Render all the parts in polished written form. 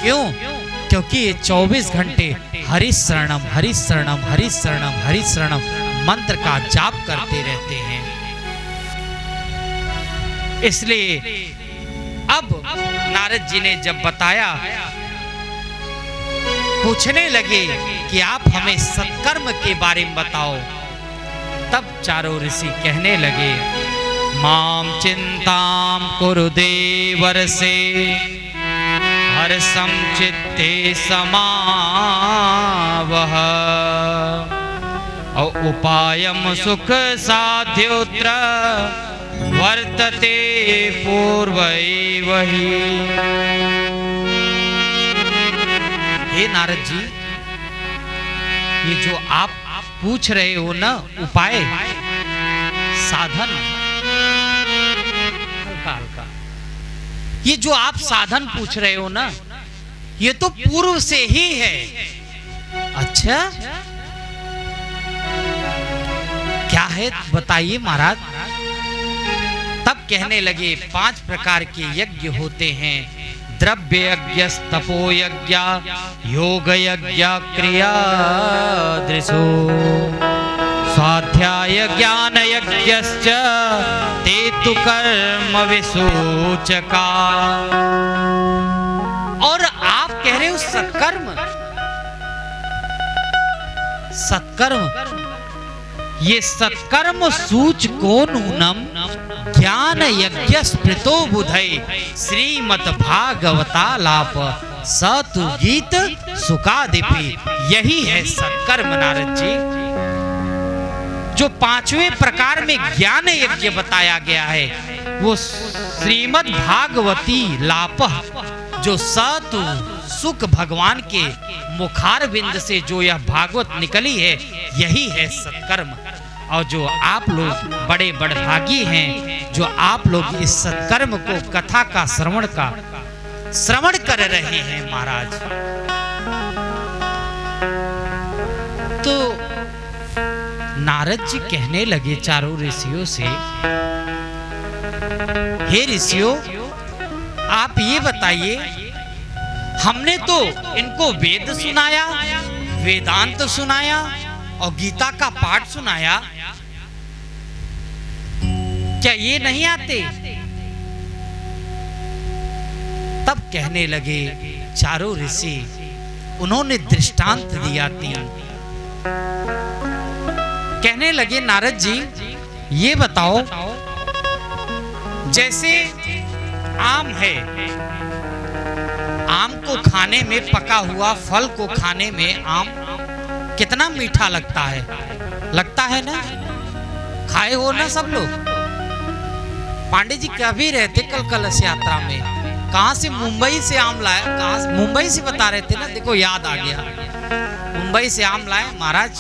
क्यों? क्योंकि ये 24 घंटे हरि शरणम हरि शरणम हरि शरणम हरि शरणम मंत्र का जाप करते रहते हैं। इसलिए अब नारद जी ने जब बताया, पूछने लगे कि आप हमें सत्कर्म के बारे में बताओ, तब चारों ऋषि कहने लगे, माम चिंताम कुरु देवर्षे हर्षं चित्ते समावह उपायम सुख साध्योत्र वर्तते पूर्वैव हि। हे नारद जी, ये जो आप पूछ रहे हो ना उपाय साधन, हल्का, ये जो आप साधन पूछ रहे हो ना, ये तो पूर्व से ही है। अच्छा, क्या है बताइए महाराज। तब कहने लगे 5 प्रकार के यज्ञ होते हैं, द्रव्य यज्ञ, तपो यज्ञ, योग यज्ञ, क्रिया दृशो, स्वाध्याय ज्ञान यज्ञश्च ते तु कर्म विसूचका। और आप कह रहे हो सत्कर्म, सत्कर्म, ये सत्कर्म सूचको नूनम ज्ञान यज्ञ स्मृतो बुधै श्रीमद् भागवतालाप सतु गीत सुखादिपि। यही है सत्कर्म नारद जी। जो 5वें प्रकार में ज्ञान यज्ञ बताया गया है, वो श्रीमद् भागवती लाप, जो सतु सुख भगवान के मुखार बिंद से जो यह भागवत निकली है, यही है सत्कर्म। और जो आप लोग बड़े बड़भागी हैं, जो आप लोग इस सत्कर्म को कथा का श्रवण कर रहे हैं महाराज। तो नारद जी कहने लगे चारों ऋषियों से, हे ऋषियों, आप ये बताइए, हमने तो इनको वेद सुनाया, वेदांत सुनाया और गीता का पाठ सुनाया, क्या ये नहीं आते? तब कहने लगे चारों ऋषि, उन्होंने दृष्टांत दिया 3। कहने लगे नारद जी, ये बताओ, जैसे आम है, आम को खाने में, पका हुआ फल को खाने में आम कितना मीठा लगता है, लगता है ना? खाए हो ना सब लोग? पांडे जी कभी रहते कल कलश यात्रा में, कहां से? मुंबई से आम लाए। कहां से? मुंबई से बता रहे थे ना, देखो याद आ गया, मुंबई से आम लाए महाराज।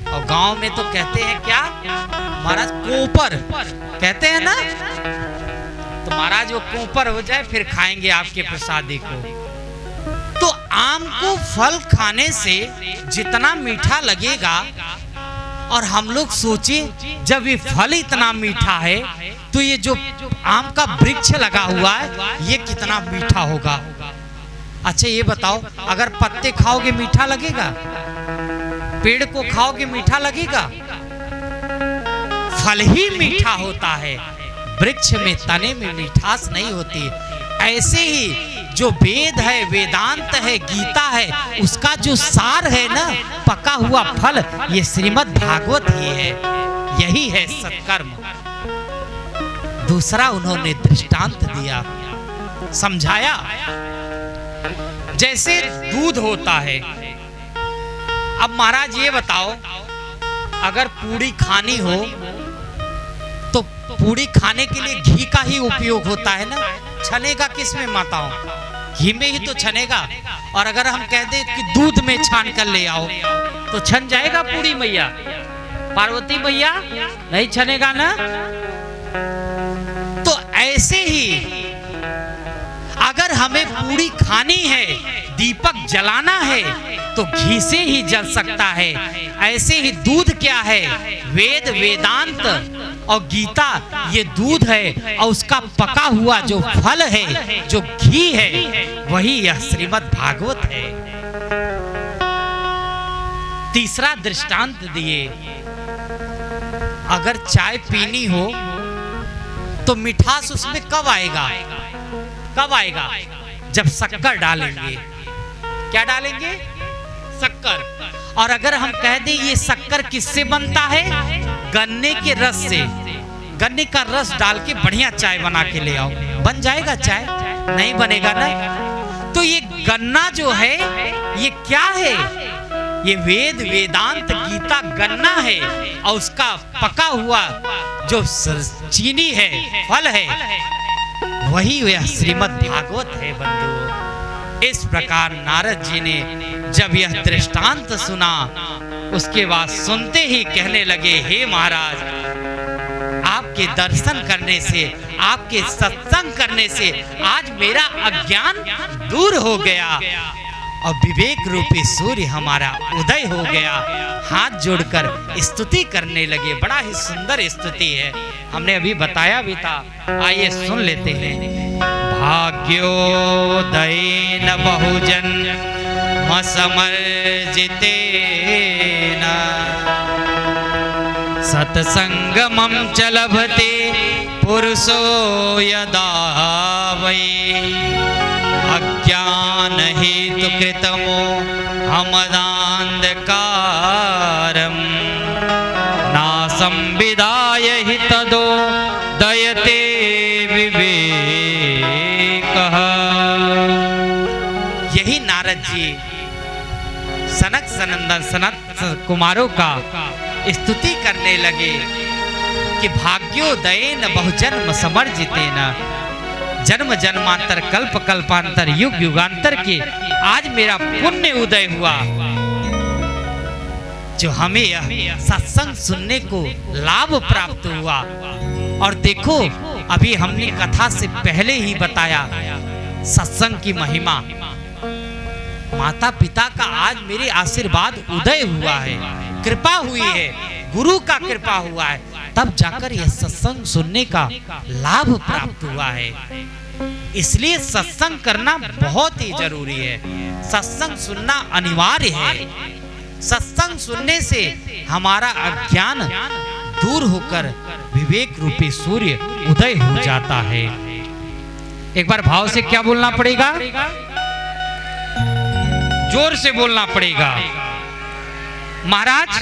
और गांव में तो कहते हैं क्या महाराज, कोपर कहते हैं ना। तो महाराज वो कोपर हो जाए फिर खाएंगे आपके प्रसादी को। तो आम को फल खाने से जितना मीठा लगेगा, और हम लोग सोचे जब ये फल इतना मीठा है, तो ये जो आम का वृक्ष लगा हुआ है, ये कितना मीठा होगा। अच्छा ये बताओ, अगर पत्ते खाओगे मीठा लगेगा? पेड़ को खाओगे मीठा लगेगा? फल ही मीठा होता है, वृक्ष में तने में मिठास नहीं होती। ऐसे ही जो वेद है, वेदांत है, गीता है, उसका जो सार है ना, पका हुआ फल, ये श्रीमद् भागवत ही है। यही है सत्कर्म। दूसरा उन्होंने दृष्टांत दिया, समझाया। जैसे दूध होता है, अब महाराज ये बताओ, अगर पूड़ी खानी हो तो पूड़ी खाने के लिए घी का ही उपयोग होता है ना। छनेगा किस में माताओं? घी में ही तो छनेगा। और अगर हम कह दें कि दूध में छान कर ले आओ, तो छन जाएगा पूड़ी मैया? पार्वती मैया नहीं छनेगा ना। तो ऐसे ही अगर हमें पूड़ी खानी है, दीपक जलाना है, तो घी से ही जल सकता है। ऐसे ही दूध क्या है? वेद, वेदांत और गीता ये दूध है और उसका पका हुआ जो फल है, जो घी है, वही यह श्रीमद् भागवत है। तीसरा दृष्टांत दिए, अगर चाय पीनी हो तो मिठास उसमें कब आएगा? कब आएगा? जब शक्कर डालेंगे। क्या डालेंगे? शक्कर। और अगर हम कह दें ये शक्कर किससे बनता है? गन्ने के रस से। गन्ने का रस डाल के बढ़िया चाय बना के ले आओ, बन जाएगा चाय? नहीं बनेगा ना। तो ये गन्ना जो है ये क्या है? ये वेद वेदांत गीता गन्ना है और उसका पका हुआ जो चीनी है, फल है, वही यह श्रीमद् भागवत है बंधुओं। इस प्रकार नारद जी ने जब यह दृष्टांत सुना, उसके बाद सुनते ही कहने लगे, हे महाराज, आपके दर्शन करने से, आपके सत्संग करने से आज मेरा अज्ञान दूर हो गया और विवेक रूपी सूर्य हमारा उदय हो गया। हाथ जोड़कर स्तुति करने लगे। बड़ा ही सुंदर स्तुति है, हमने अभी बताया भी था। आइए सुन लेते हैं। भाग्योदयेन बहुजन्म समर्जितेन सत्संगमं च लभते पुरुषो यदा वै अज्ञान हेतु कृतमो हमदान्धकारम् नासं विदाय हि तदो दयते विवेकः। यही नारद जी सनक सनंदन सनत कुमारों का स्तुति करने लगे कि भाग्योदयेन बहुजन्म समर्जितेन, जन्म जन्मांतर कल्प कल्पांतर युग युगांतर के आज मेरा पुण्य उदय हुआ, जो हमें यह सत्संग सुनने को लाभ प्राप्त हुआ। और देखो, अभी हमने कथा से पहले ही बताया सत्संग की महिमा। माता पिता का आज मेरे आशीर्वाद उदय हुआ है, कृपा हुई है, गुरु का कृपा हुआ है, तब जाकर यह सत्संग सुनने का लाभ प्राप्त हुआ है। इसलिए सत्संग करना बहुत ही जरूरी है, सत्संग सुनना अनिवार्य है। सत्संग सुनने से हमारा अज्ञान दूर होकर विवेक रूपी सूर्य उदय हो जाता है। एक बार भाव से क्या बोलना पड़ेगा? जोर से बोलना पड़ेगा। महाराज,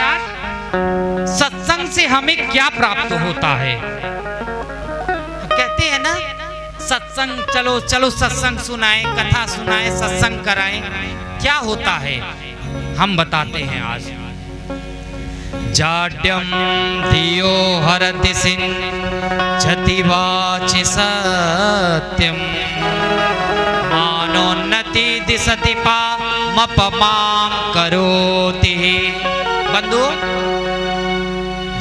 सत्संग से हमें क्या प्राप्त होता है? कहते हैं ना, सत्संग चलो चलो सत्संग सुनाएं, कथा सुनाएं, सत्संग कराएं। क्या होता है हम बताते हैं आज। जाड्यम धियो हरति सिंचति वाचि सत्यम मानोन्नति दिशति पामपमां करोति। बंधु,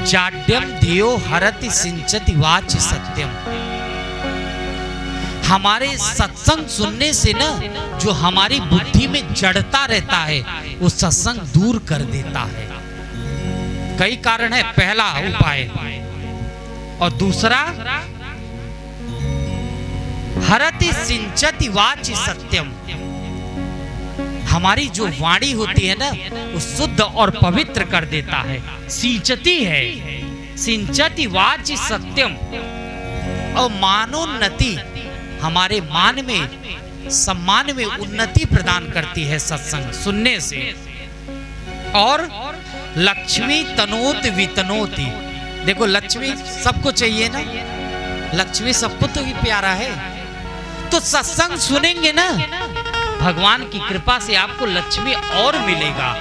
जाड्यम धियो हरति सिंचति वाचि सत्यम। हमारे सत्संग सुनने से ना जो हमारी बुद्धि में जड़ता रहता है वो सत्संग दूर कर देता है। कई कारण है, पहला उपाय। और दूसरा, हरति सिंचति वाचि सत्यम। हमारी जो वाणी होती है ना वो शुद्ध और पवित्र कर देता है, सिंचती है। सिंचति वाचि सत्यम। और मानोन्नति, हमारे मान में, सम्मान में उन्नति प्रदान करती है सत्संग सुनने से। और लक्ष्मी तनोति वितनोति। देखो, लक्ष्मी सबको चाहिए ना, लक्ष्मी सबको तो भी प्यारा है। तो सत्संग सुनेंगे ना, भगवान की कृपा से आपको लक्ष्मी और मिलेगा।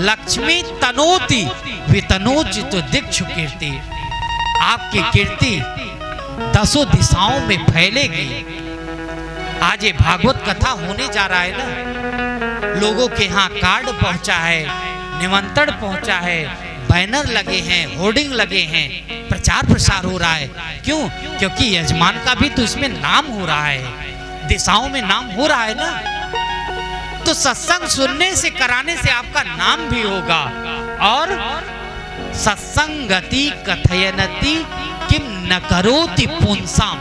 लक्ष्मी तनोति वितनोति तो दिक्षु कीर्ति। आपकी कीर्ति दसों दिशाओं में फैलेगी। आज ये भागवत कथा होने जा रहा है ना, लोगों के यहाँ कार्ड पहुंचा है, निमंत्रण पहुंचा है, बैनर लगे हैं, होर्डिंग लगे हैं, प्रचार प्रसार हो रहा है। क्यों? क्योंकि यजमान का भी तो इसमें नाम हो रहा है, दिशाओं में नाम हो रहा है ना। तो सत्संग सुनने से, कराने से आपका नाम भी होगा। और सत्संगति कथयनति किम न करोति पुंसाम।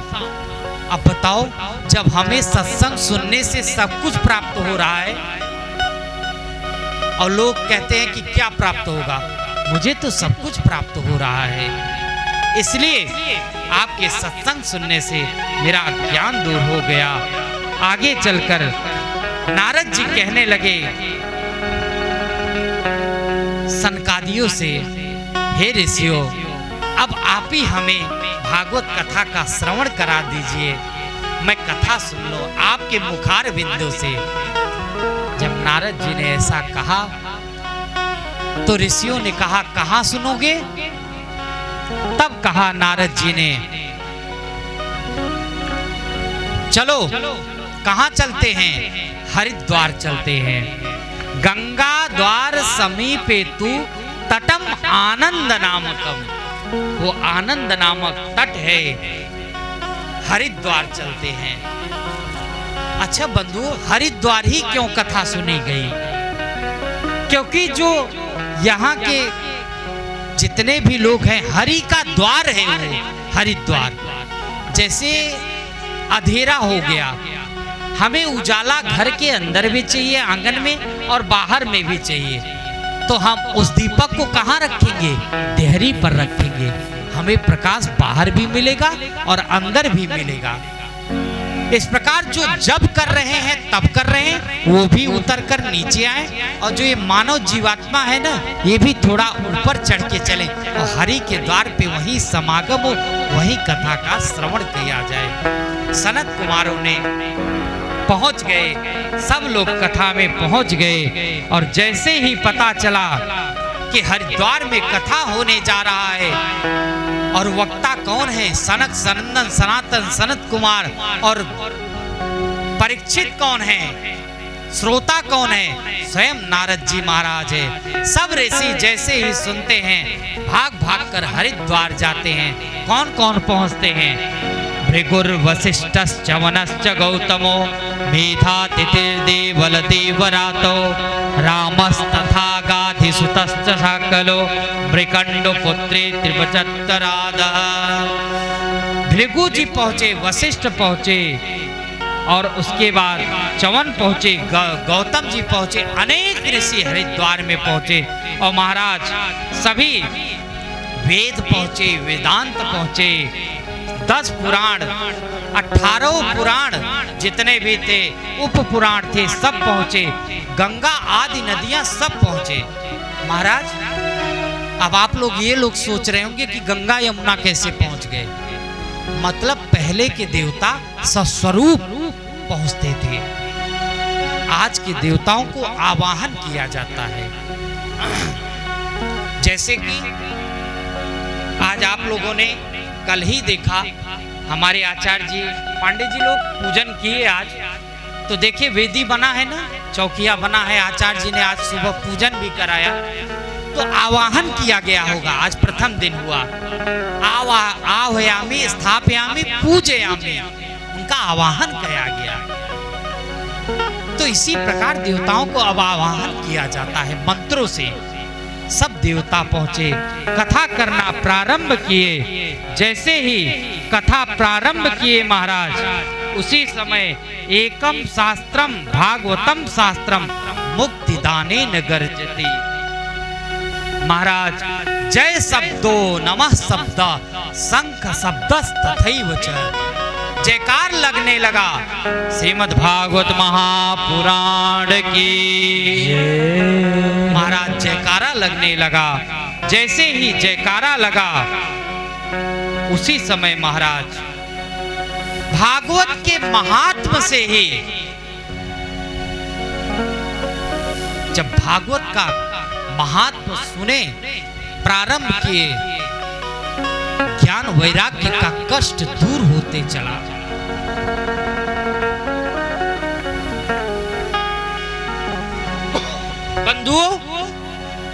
अब बताओ, जब हमें सत्संग सुनने से सब कुछ प्राप्त हो रहा है और लोग कहते हैं कि क्या प्राप्त होगा, मुझे तो सब कुछ प्राप्त हो रहा है, इसलिए आपके सत्संग सुनने से मेरा ज्ञान दूर हो गया। आगे चलकर नारद जी कहने लगे सनकादियों से, हे ऋषियों, अब आप ही हमें भागवत कथा का श्रवण करा दीजिए, मैं कथा सुन लो आपके मुखार बिंदु से। जब नारद जी ने ऐसा कहा तो ऋषियों ने कहा, कहाँ सुनोगे? तब कहा नारद जी ने, चलो कहाँ चलते हैं? हरिद्वार चलते हैं। गंगा द्वार समीपे तु तटम आनंद नामकम, वो आनंद नामक तट है, हरिद्वार चलते हैं। अच्छा बंधु, हरिद्वार ही क्यों कथा सुनी गई? क्योंकि जो यहाँ के जितने भी लोग हैं, हरि का द्वार है वो हरिद्वार। जैसे अंधेरा हो गया, हमें उजाला घर के अंदर भी चाहिए, आंगन में और बाहर में भी चाहिए, तो हम उस दीपक को कहाँ रखेंगे? देहरी पर रखेंगे। हमें प्रकाश बाहर भी मिलेगा और अंदर भी मिलेगा। इस प्रकार जो जब कर रहे हैं तब कर रहे हैं, वो भी उतर कर नीचे आए, और जो ये मानव जीवात्मा है ना, ये भी थोड़ा ऊपर चढ़ के चले और हरि के द्वार पे वही समागम हो, वही कथा का श्रवण किया जाए। सनत कुमारों ने पहुंच गए, सब लोग कथा में पहुंच गए, और जैसे ही पता चला कि हरिद्वार में कथा होने जा रहा है, और वक्ता कौन है? सनक सनंदन सनातन सनत कुमार, और परीक्षित कौन है? श्रोता कौन है? स्वयं नारद जी महाराज है। सब ऋषि जैसे ही सुनते हैं, भाग भाग कर हरिद्वार जाते हैं। कौन कौन पहुंचते हैं? भृगुर वसिष्ठश्च वनश्च गौतमो मेधातिथिर्देवलदेवरातो रामस्तथा गाधिसुतश्च साकलो मृकंडो पुत्रे त्रिवचत्तरादः। भृगु जी पहुंचे, वशिष्ठ पहुंचे, और उसके बाद चवन पहुंचे, गौतम जी पहुंचे, अनेक ऋषि हरिद्वार में पहुंचे, और महाराज सभी वेद पहुंचे, वेदांत पहुंचे, 10 पुराण, 18 पुराण जितने भी थे, उप पुराण थे, सब पहुंचे, गंगा आदि नदियां सब पहुंचे। महाराज अब आप लोग ये लोग सोच रहे होंगे कि गंगा यमुना कैसे पहुंच गए। मतलब पहले के देवता सस्वरूप पहुंचते थे, आज के देवताओं को आवाहन किया जाता है। जैसे कि आज आप लोगों ने कल ही देखा, हमारे आचार्य जी पांडे जी लोग पूजन किए आज, तो देखिए वेदी बना है ना, चौकिया बना है, आचार्य जी ने आज सुबह पूजन भी कराया। तो आवाहन किया गया होगा, आज प्रथम दिन हुआ, आह्वयामि स्थापयामि पूजयामि, उनका आवाहन किया गया। तो इसी प्रकार देवताओं को अब आवाहन किया जाता है मंत्रों से। सब देवता पहुंचे, कथा करना प्रारंभ किए। जैसे ही कथा प्रारंभ किए महाराज, उसी समय एकम शास्त्रम भागवतम शास्त्रम मुक्तिदानेन गर्जति। महाराज जय शब्दो नमः शब्द शंख शब्दस्तथैव च, जयकार लगने लगा। श्रीमद् भागवत महापुराण की महाराज जयकारा लगने लगा। जैसे ही जयकारा लगा, उसी समय महाराज भागवत के महात्म से ही, जब भागवत का महात्म सुने, प्रारंभ किए, ज्ञान वैराग्य का कष्ट दूर होते चला। बंधुओं,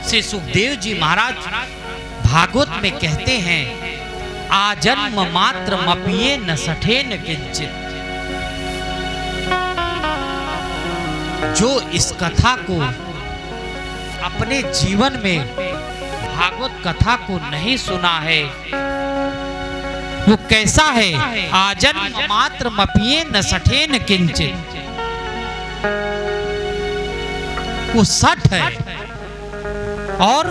श्री सुखदेव जी महाराज भागवत में कहते हैं, आजन्म मात्र मपिये न सठेन किंचित। जो इस कथा को अपने जीवन में भागवत कथा को नहीं सुना है, वो कैसा है। आजन्म मात्र मपिए न सठेन किंचित, वो सठ है। और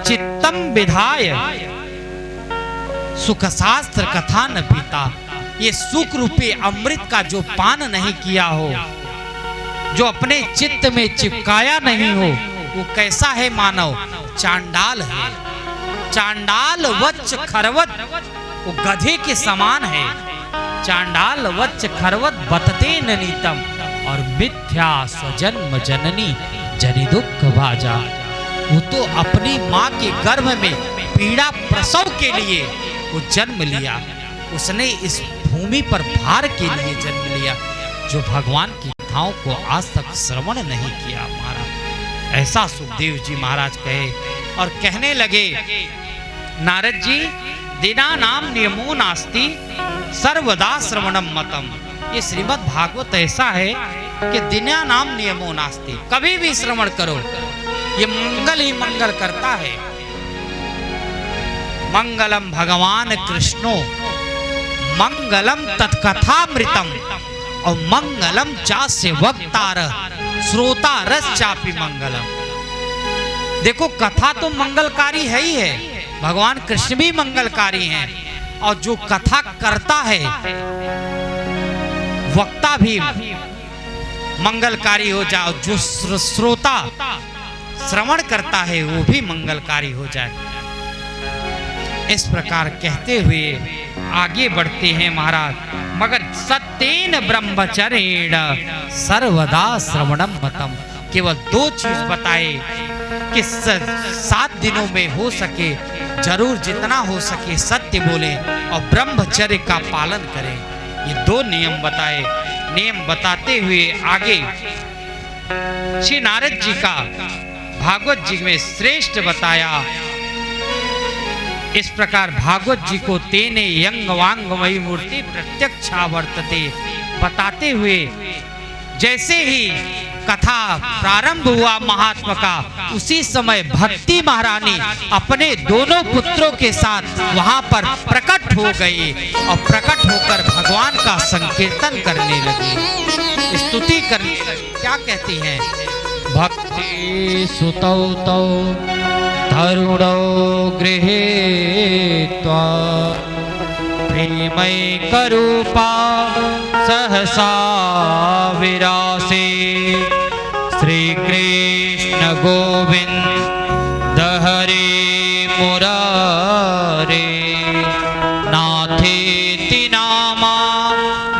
चित्तम विधाय सुख शास्त्र कथा न पीता, ये सुख रूपी अमृत का जो पान नहीं किया हो, जो अपने चित्त में चिपकाया नहीं हो, वो कैसा है मानव, चांडाल है। चांडाल वच्च खरवत, वो गधे के समान है। चांडाल वच्च खरवत बतते न नीतम, और मिथ्या स्वजन्म जननी जनि दुख भाजा। वो तो अपनी माँ के गर्भ में पीड़ा प्रसव के लिए वो जन्म लिया, उसने इस भूमि पर भार के लिए जन्म लिया, जो भगवान की कथाओं को आज तक श्रवण नहीं किया। महाराज ऐसा सुखदेव जी महाराज कहे और कहने लगे, नारद जी दिना नाम नियमो नास्ति सर्वदा श्रवणम मतम। ये श्रीमद् भागवत ऐसा है कि दिना नाम नियमो नास्ति, कभी भी श्रवण करो, ये मंगल ही मंगल करता है। मंगलम भगवान कृष्णो मंगलम तत्कथामृतम, और मंगलम चास्य वक्तार श्रोता रस चापी मंगलम। देखो कथा तो मंगलकारी है ही है, भगवान कृष्ण भी मंगलकारी हैं, और जो कथा करता है वक्ता भी मंगलकारी हो जाए, जो श्रोता श्रवण करता है वो भी मंगलकारी हो जाए। इस प्रकार कहते हुए आगे बढ़ते हैं महाराज। मगर सत्येन ब्रह्मचर्येण सर्वदा श्रवणम मतम, केवल 2 चीज बताए कि 7 दिनों में हो सके जरूर जितना हो सके सत्य बोले और ब्रह्मचर्य का पालन करें। ये 2 नियम बताए। नियम बताते हुए आगे श्री नारद जी का भागवत जी में श्रेष्ठ बताया। इस प्रकार भागवत जी को तेने यंग वांग मयि मूर्ति प्रत्यक्षा वर्तते बताते हुए, जैसे ही कथा प्रारंभ हुआ महात्मा का, उसी समय भक्ति महारानी अपने दोनों पुत्रों के साथ वहां पर प्रकट हो गई और प्रकट होकर भगवान का संकीर्तन करने लगी, स्तुति करने लगी। क्या कहती हैं? भक्ति सुतौ तौ तरुणौ गृहीत्वा प्रेमैकरूपा सहसा विरासे श्रीकृष्ण गोविंद हरे मुरारे नाथेति नामा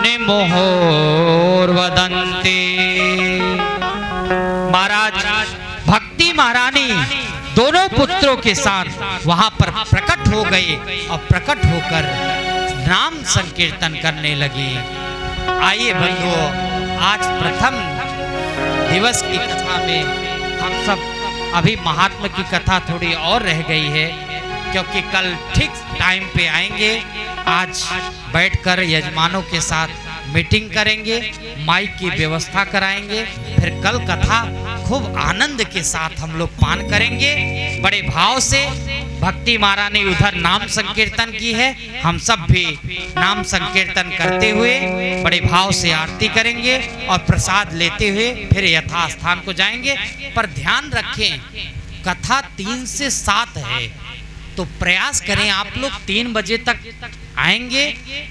निमोहर्वदन्ते। महाराज भक्ति महारानी दोनों पुत्रों के साथ वहां पर प्रकट हो गए और प्रकट होकर नाम संकीर्तन करने लगी। आइए बंधुओं, आज प्रथम दिवस की कथा में हम सब अभी महात्मा की कथा थोड़ी और रह गई है, क्योंकि कल ठीक टाइम पे आएंगे। आज बैठकर यजमानों के साथ मीटिंग करेंगे, माइक की व्यवस्था कराएंगे, फिर कल कथा खूब आनंद के साथ हम लोग पान करेंगे। बड़े भाव से भक्ति महारानी उधर नाम संकीर्तन की है, हम सब भी नाम संकीर्तन करते हुए बड़े भाव से आरती करेंगे और प्रसाद लेते हुए फिर यथास्थान को जाएंगे। पर ध्यान रखें, कथा 3 से 7 है, तो प्रयास करें आप लोग 3 बजे तक आएंगे।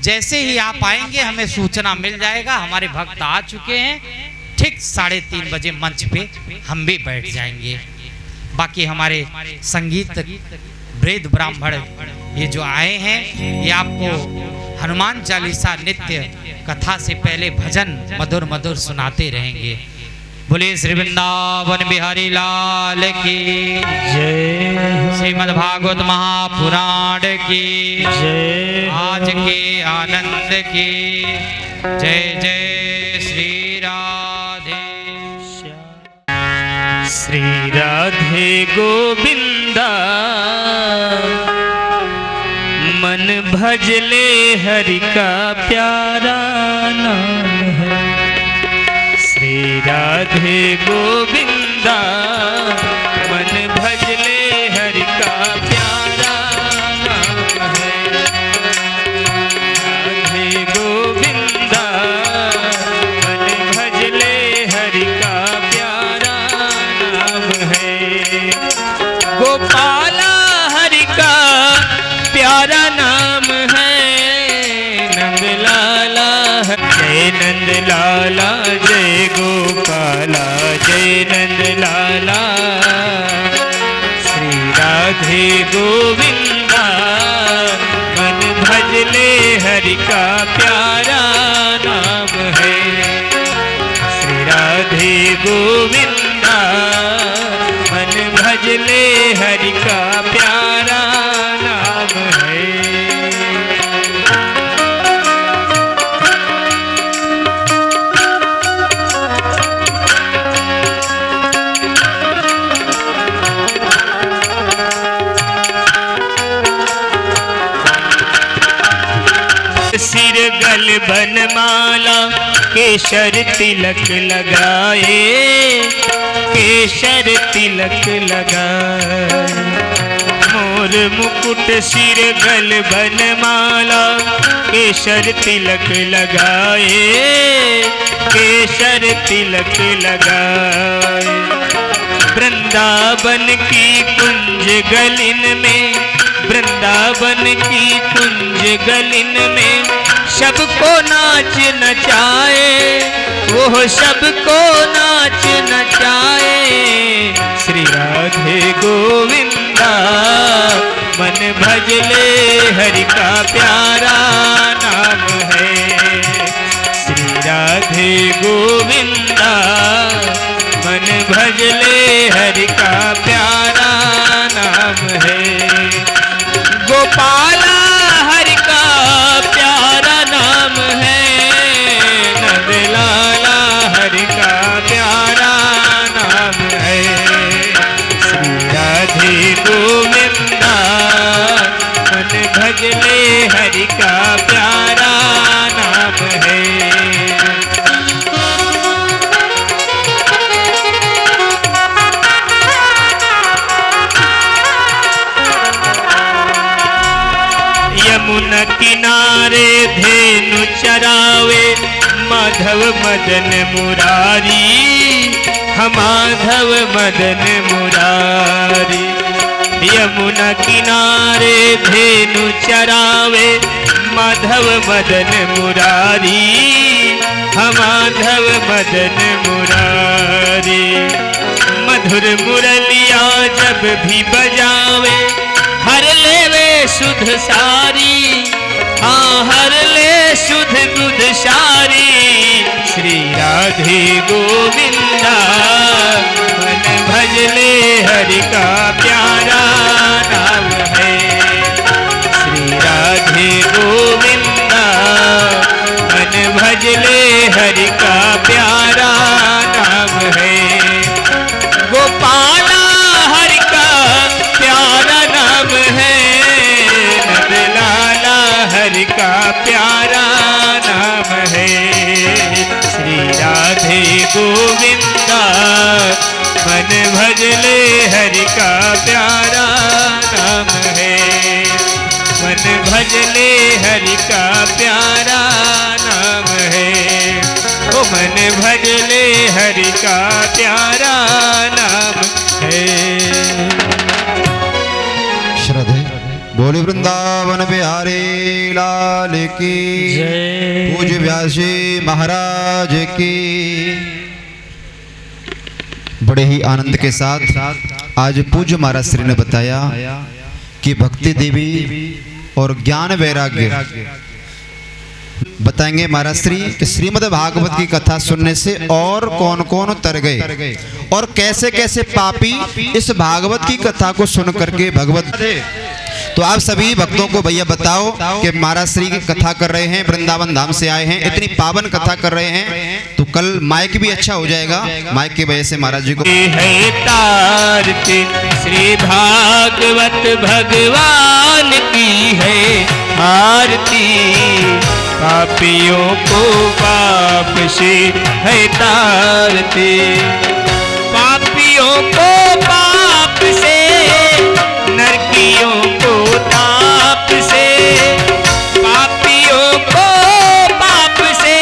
जैसे ही आप आएंगे हमें सूचना मिल जाएगा, हमारे भक्त आ चुके हैं, ठीक 3:30 बजे मंच पे हम भी बैठ जाएंगे। बाकी हमारे संगीत वेद ब्राह्मण ये जो आए हैं, ये आपको हनुमान चालीसा नित्य कथा से पहले भजन मधुर मधुर सुनाते रहेंगे। बोलिए श्री वृंदावन बिहारी लाल की जय, श्रीमद् भागवत महापुराण की जय, आज के आनंद की जय। जय श्री राधे श्री राधे गोविंदा, मन भजले हरि का प्यारा नाम है। श्री राधे गोविंदा, मन भजले हरि का प्यारा नाम है। लाला जय गोपाला जय नंद लाला श्री राधे गोविंदा मन भजले हरि का प्यारा नाम है श्री राधे गोविंदा मन भजले हरि का प्यारा नाम है। सिर गल बनमाला केशर तिलक लगाए केशर तिलक लगाए मोर मुकुट सिर गल बनमाला केशर तिलक लगाए केशर तिलक लगाए वृंदावन की कुंज गलिन में वृंदावन की कुंज गलिन में सबको नाच नचाए वो सबको नाच नचाए श्री राधे गोविंदा मन भजले हरि का प्यारा नाम है श्री राधे गोविंदा मन भजले हरि का प्यारा नाम है गोपाला हरि का प्यारा नाम है नंद लाला हरि का प्यारा नाम है श्री राधे गोविंदा मन भजले हरि का प्यारा नाम है। यमुना किनारे धेनु चरावे माधव मदन मुरारी माधव मदन मुरारी यमुना किनारे धेनु चरावे माधव मदन मुरारी माधव मदन मुरारी मधुर मुरलिया जब भी बजावे हर लेवे सुध सारी हाँ हर ले सुध बुध सारी श्री राधे गोविंदा मन भजले हरि का प्यारा नाम है श्री राधे गोविंदा मन भजले हरि का प्यारा नाम है गोपाला हरि का प्यारा नाम है नंद लाला हरि का प्यारा नाम है श्री राधे गोविंदा मन भजले हरि का प्यारा नाम है मन भजले हरि का प्यारा नाम है ओ मन भजले हरि का प्यारा नाम है। श्रद्धे बोले वृंदावन बिहारी लाल की जय। पूज्य व्यास जी महाराज की। बड़े ही आनंद के साथ आज पूज्य महाराज श्री ने बताया कि भक्ति देवी और ज्ञान वैराग्य बताएंगे महाराज श्री कि श्रीमद् भागवत की कथा सुनने से और कौन कौन तर गए और कैसे कैसे पापी इस भागवत की कथा को सुन करके भगवत। तो आप सभी भक्तों को भैया बताओ कि महाराज श्री की कथा कर रहे हैं, वृंदावन धाम से आए हैं, इतनी पावन कथा कर रहे हैं, तो कल माइक भी अच्छा हो जाएगा। माइक की वजह से महाराज जी को है तारती श्री भागवत भगवान की है आरती पापियों को पाप से है तारती पापियों को पाप से नरकियों को ताप से पापियों को पाप से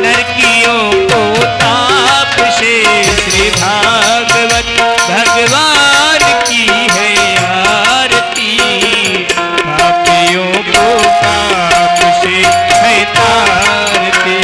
नरकियों को ताप से श्री भागवत भगवान की है आरती पापियों को पाप से है तारती।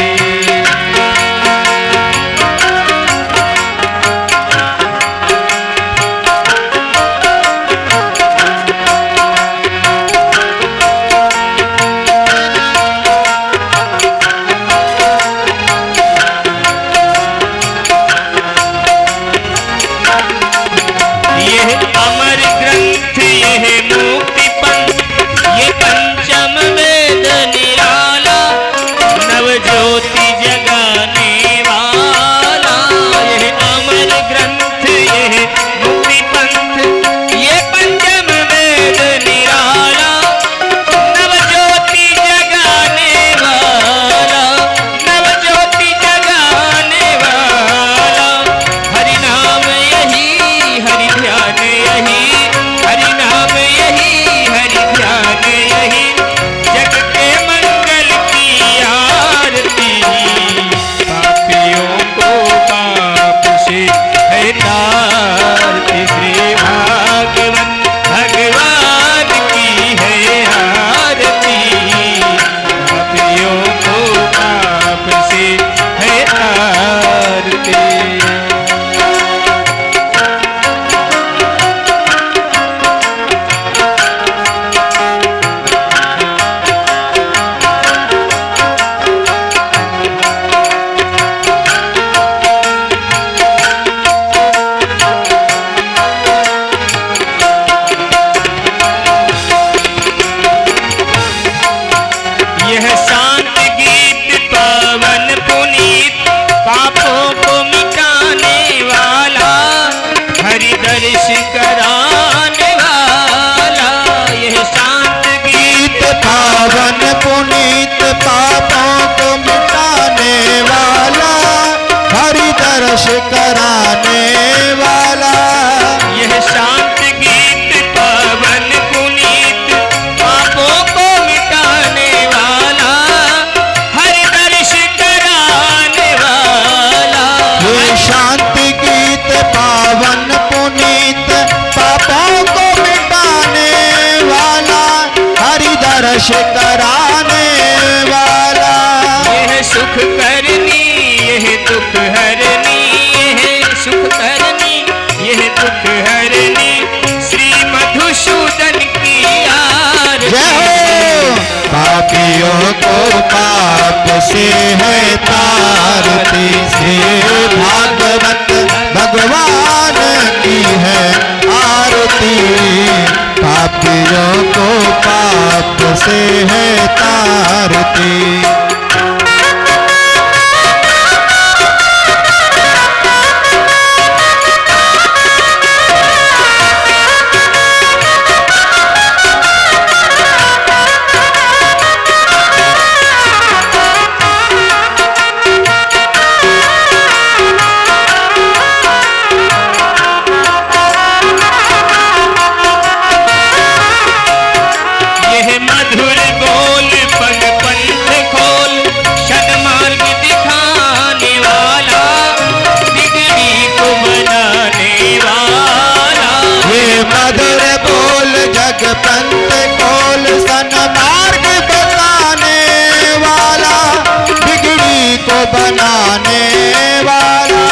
दर्श कराने वाला। यह शांत गीत पावन पुनीत पापों को मिटाने वाला, हरि दर्श कराने वाला। ये शांति गीत पावन पुनीत पापों को मिटाने वाला, हरि दर्श कराने वाला। यह सुख करनी यह दुख हरनी, यह सुख करनी यह दुख हरनी, श्री मधुसूदन की आरती। जय हो। पापियों को पाप से है तारती, श्री भागवत भगवान की है आरती। पापियों को पाप से है तारती। यह मधुर बोल पग पंथ खोल, सन्मार्ग दिखाने वाला, बिगड़ी को बनाने वाला। ये मधुर बोल जग पंथ खोल, सन्मार्ग बताने वाला, बिगड़ी को बनाने वाला।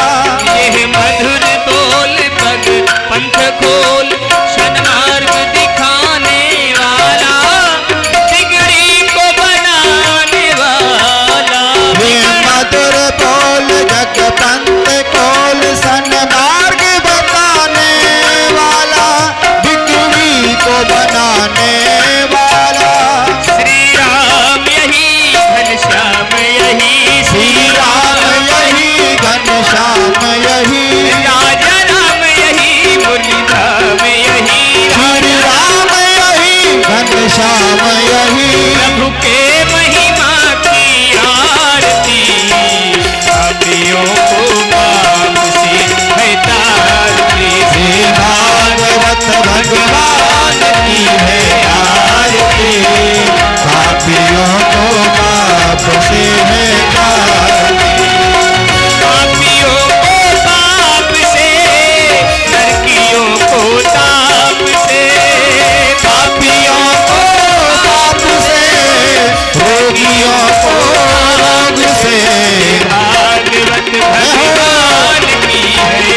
यह मधुर बोल पग पंथ खोल, सन्मार्ग दिखाने वाला, बिगड़ी को बनाने वाला। ये मधुर बोल जग पंथ खोल, सन्मार्ग बताने वाला, बिगड़ी को बनाने वाला। श्री राम यही घनश्याम यही, श्री राम यही घनश्याम यही, राजा राम यही मुरलीधाम यही, श्री राम यही घनश्याम यही। प्रभु के महिमा की आरती, पापियों को पाप से है तारती। श्री भागवत भगवान की है आरती, पापियों को पाप से है तारती। पापियों को पाप से, नरकियों को ताप से, पापियों को पाप से, रोगियों को रोग से। भागवत भगवान की है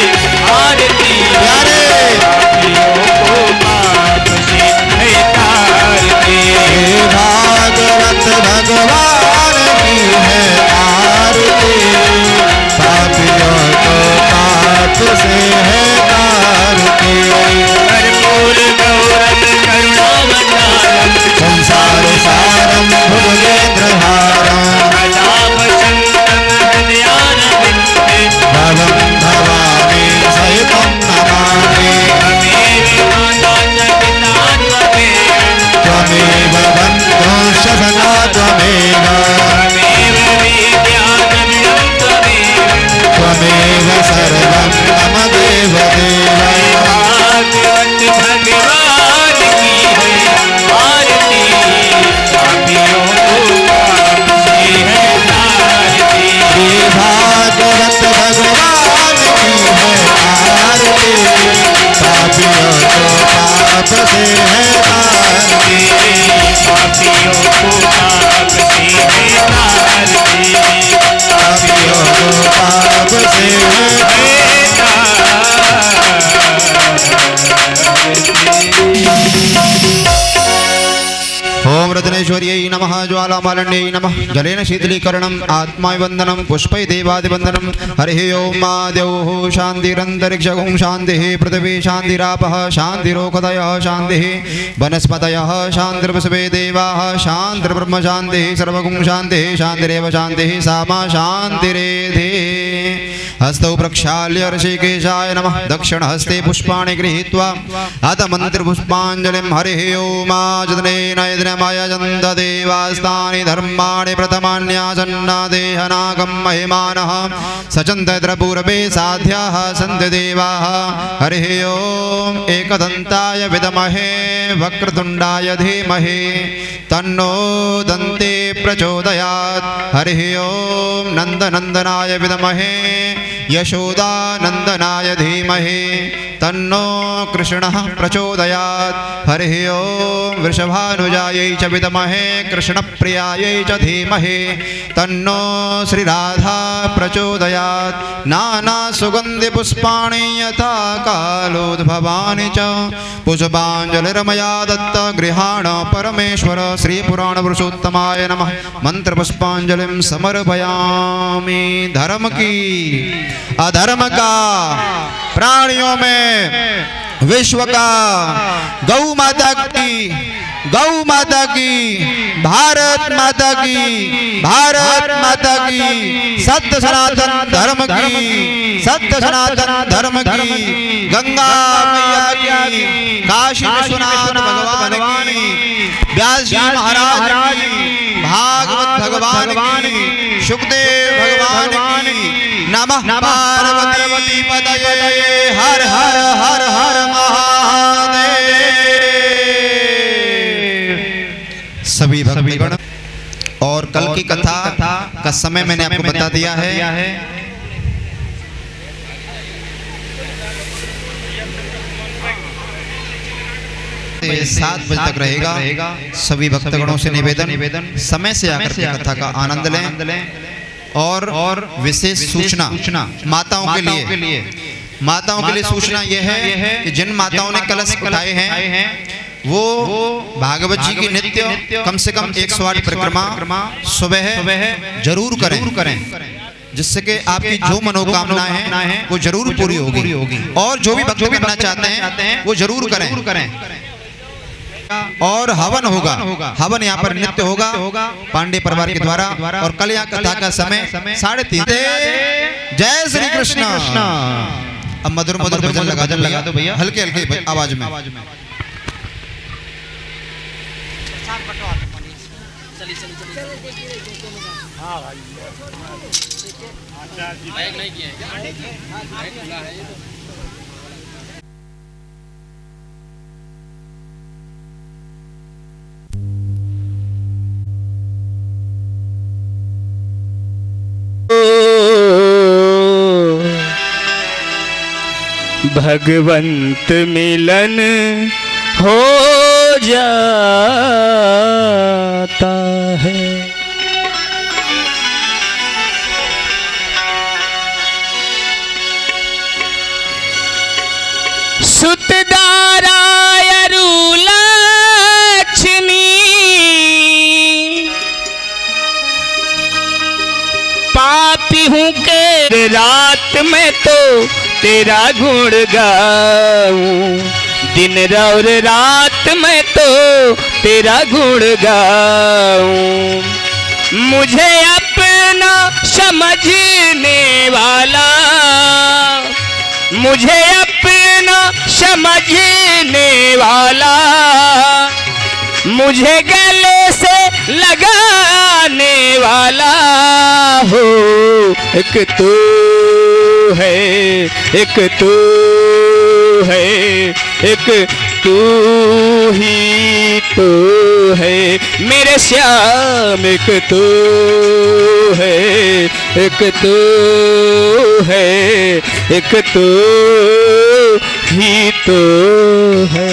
आरती, प्यारे पापियों को पाप से है तारती। हे भागवत भगवान की है आरती, पापियों को पाप से है तारती। कर्पूर गौरम करुणावतारम, संसार सारम भुजगेन्द्रहारम, कलावसंतम हृदयारविन्दे, भवं भवानी सहितं नमामि। त्वमेव माता च पिता त्वमेव, त्वमेव बन्धुः सखा त्वमेव, त्वमेव विद्यागम्यं त्वमेव। त्वमेव सर्वं मम देव देव। भागवत भगवान की है आरती, पापियों को पाप से है तारती। श्री भागवत भगवान की है आरती, पापियों को पाप से है तारती। पापियों को पाप से है तारती, पापियों को पाप से है ओम रत्नेश्वर्यै नमः, ज्वालामालिन्यै नमः, जलेन शीतलीकरणम् आत्मावन्दनं पुष्पै देवादिवन्दनं। हरिः ओम मा द्यौः शान्तिरन्तरिक्षगुं शान्तिः, पृथिवी शान्तिरापः शान्तिरोषधयः शान्तिः, वनस्पतयः शान्तिर्विश्वे देवाः शान्तिर्ब्रह्म शान्तिः, सर्वगुं शान्तिः शान्तिरेव शान्तिः, सा मा शान्तिरेधि। हस्तौ प्रक्षाल्य ऋषिकेशाय नमः, दक्षिणहस्ते पुष्पाणि गृहीत्वा अथ मन्त्रपुष्पाञ्जलिं। हरिः ओम आजनेन यज्ञमयजन्त देव देवास्तानि धर्माणि प्रथमान्यासन्ना देहनागं महिमानः सचन्द्रपूर्वे साध्याः सन्ति देवाः हरिः ओम् एकदन्ताय विद्महे वक्रतुण्डाय धीमहि तन्नो दन्ते प्रचोदयात् हरिः ओम् नन्दनन्दनाय विद्महे यशोदानन्दनाय धीमहि तन्नो कृष्णः प्रचोदयात् हरिः ओम् वृषभानुजायै च विद्महे कृष्णप्रियायै च धीमहि तन्नो श्रीराधा प्रचोदयात् नानासुगन्धिपुष्पाणि यथा कालोद्भवानि च पुष्पाञ्जलिर्मया दत्त गृहाण परमेश्वर श्रीपुराणपुरुषोत्तमाय नमः मंत्रपुष्पाञ्जलिं समर्पयामि। धर्म की अधर्म का प्राणियों में विश्व का गौ माता की भारत माता की सत्य सनातन धर्म की गंगा मैया की काशी विश्वनाथ भगवान की व्यास जी महाराज की भागवत भगवान की सुखदेव भगवान की नमः पार्वती पतये हर हर हर हर महादेव। सभी भक्तगण और कल की कथा का समय मैंने आपको बता दिया है। 7 बजे तक रहेगा। सभी भक्तगणों से निवेदन समय से आकर के कथा का आनंद लें और विशेष सूचना माताओं के लिए सूचना यह है कि जिन माताओं ने कलश उठाए हैं वो भागवत जी की नित्य कम से कम 108 परिक्रमा सुबह जरूर करें, जिससे कि आपकी जो मनोकामनाएं हैं वो जरूर पूरी होगी। और जो भी भक्त करना चाहते हैं वो जरूर करें। और हवन होगा, हवन यहाँ पर नित्य होगा पांडे परिवार के द्वारा। और कल यहाँ कथा का समय 3:30। जय श्री कृष्ण। अब मधुर भजन लगा दो भैया, हल्के आवाज में। भगवंत मिलन हो जाता है। सुतदाराय लक्ष्मी पापी हूँ के रात में तो तेरा गुण गाऊं, दिन और रात में तो तेरा गुण गाऊं। मुझे अपना समझने वाला, मुझे अपना समझने वाला, मुझे गले से लगाने वाला हो। एक तू है, एक तू है, एक तू ही तो है मेरे श्याम। एक तू है, एक तू है, एक तू ही तो है।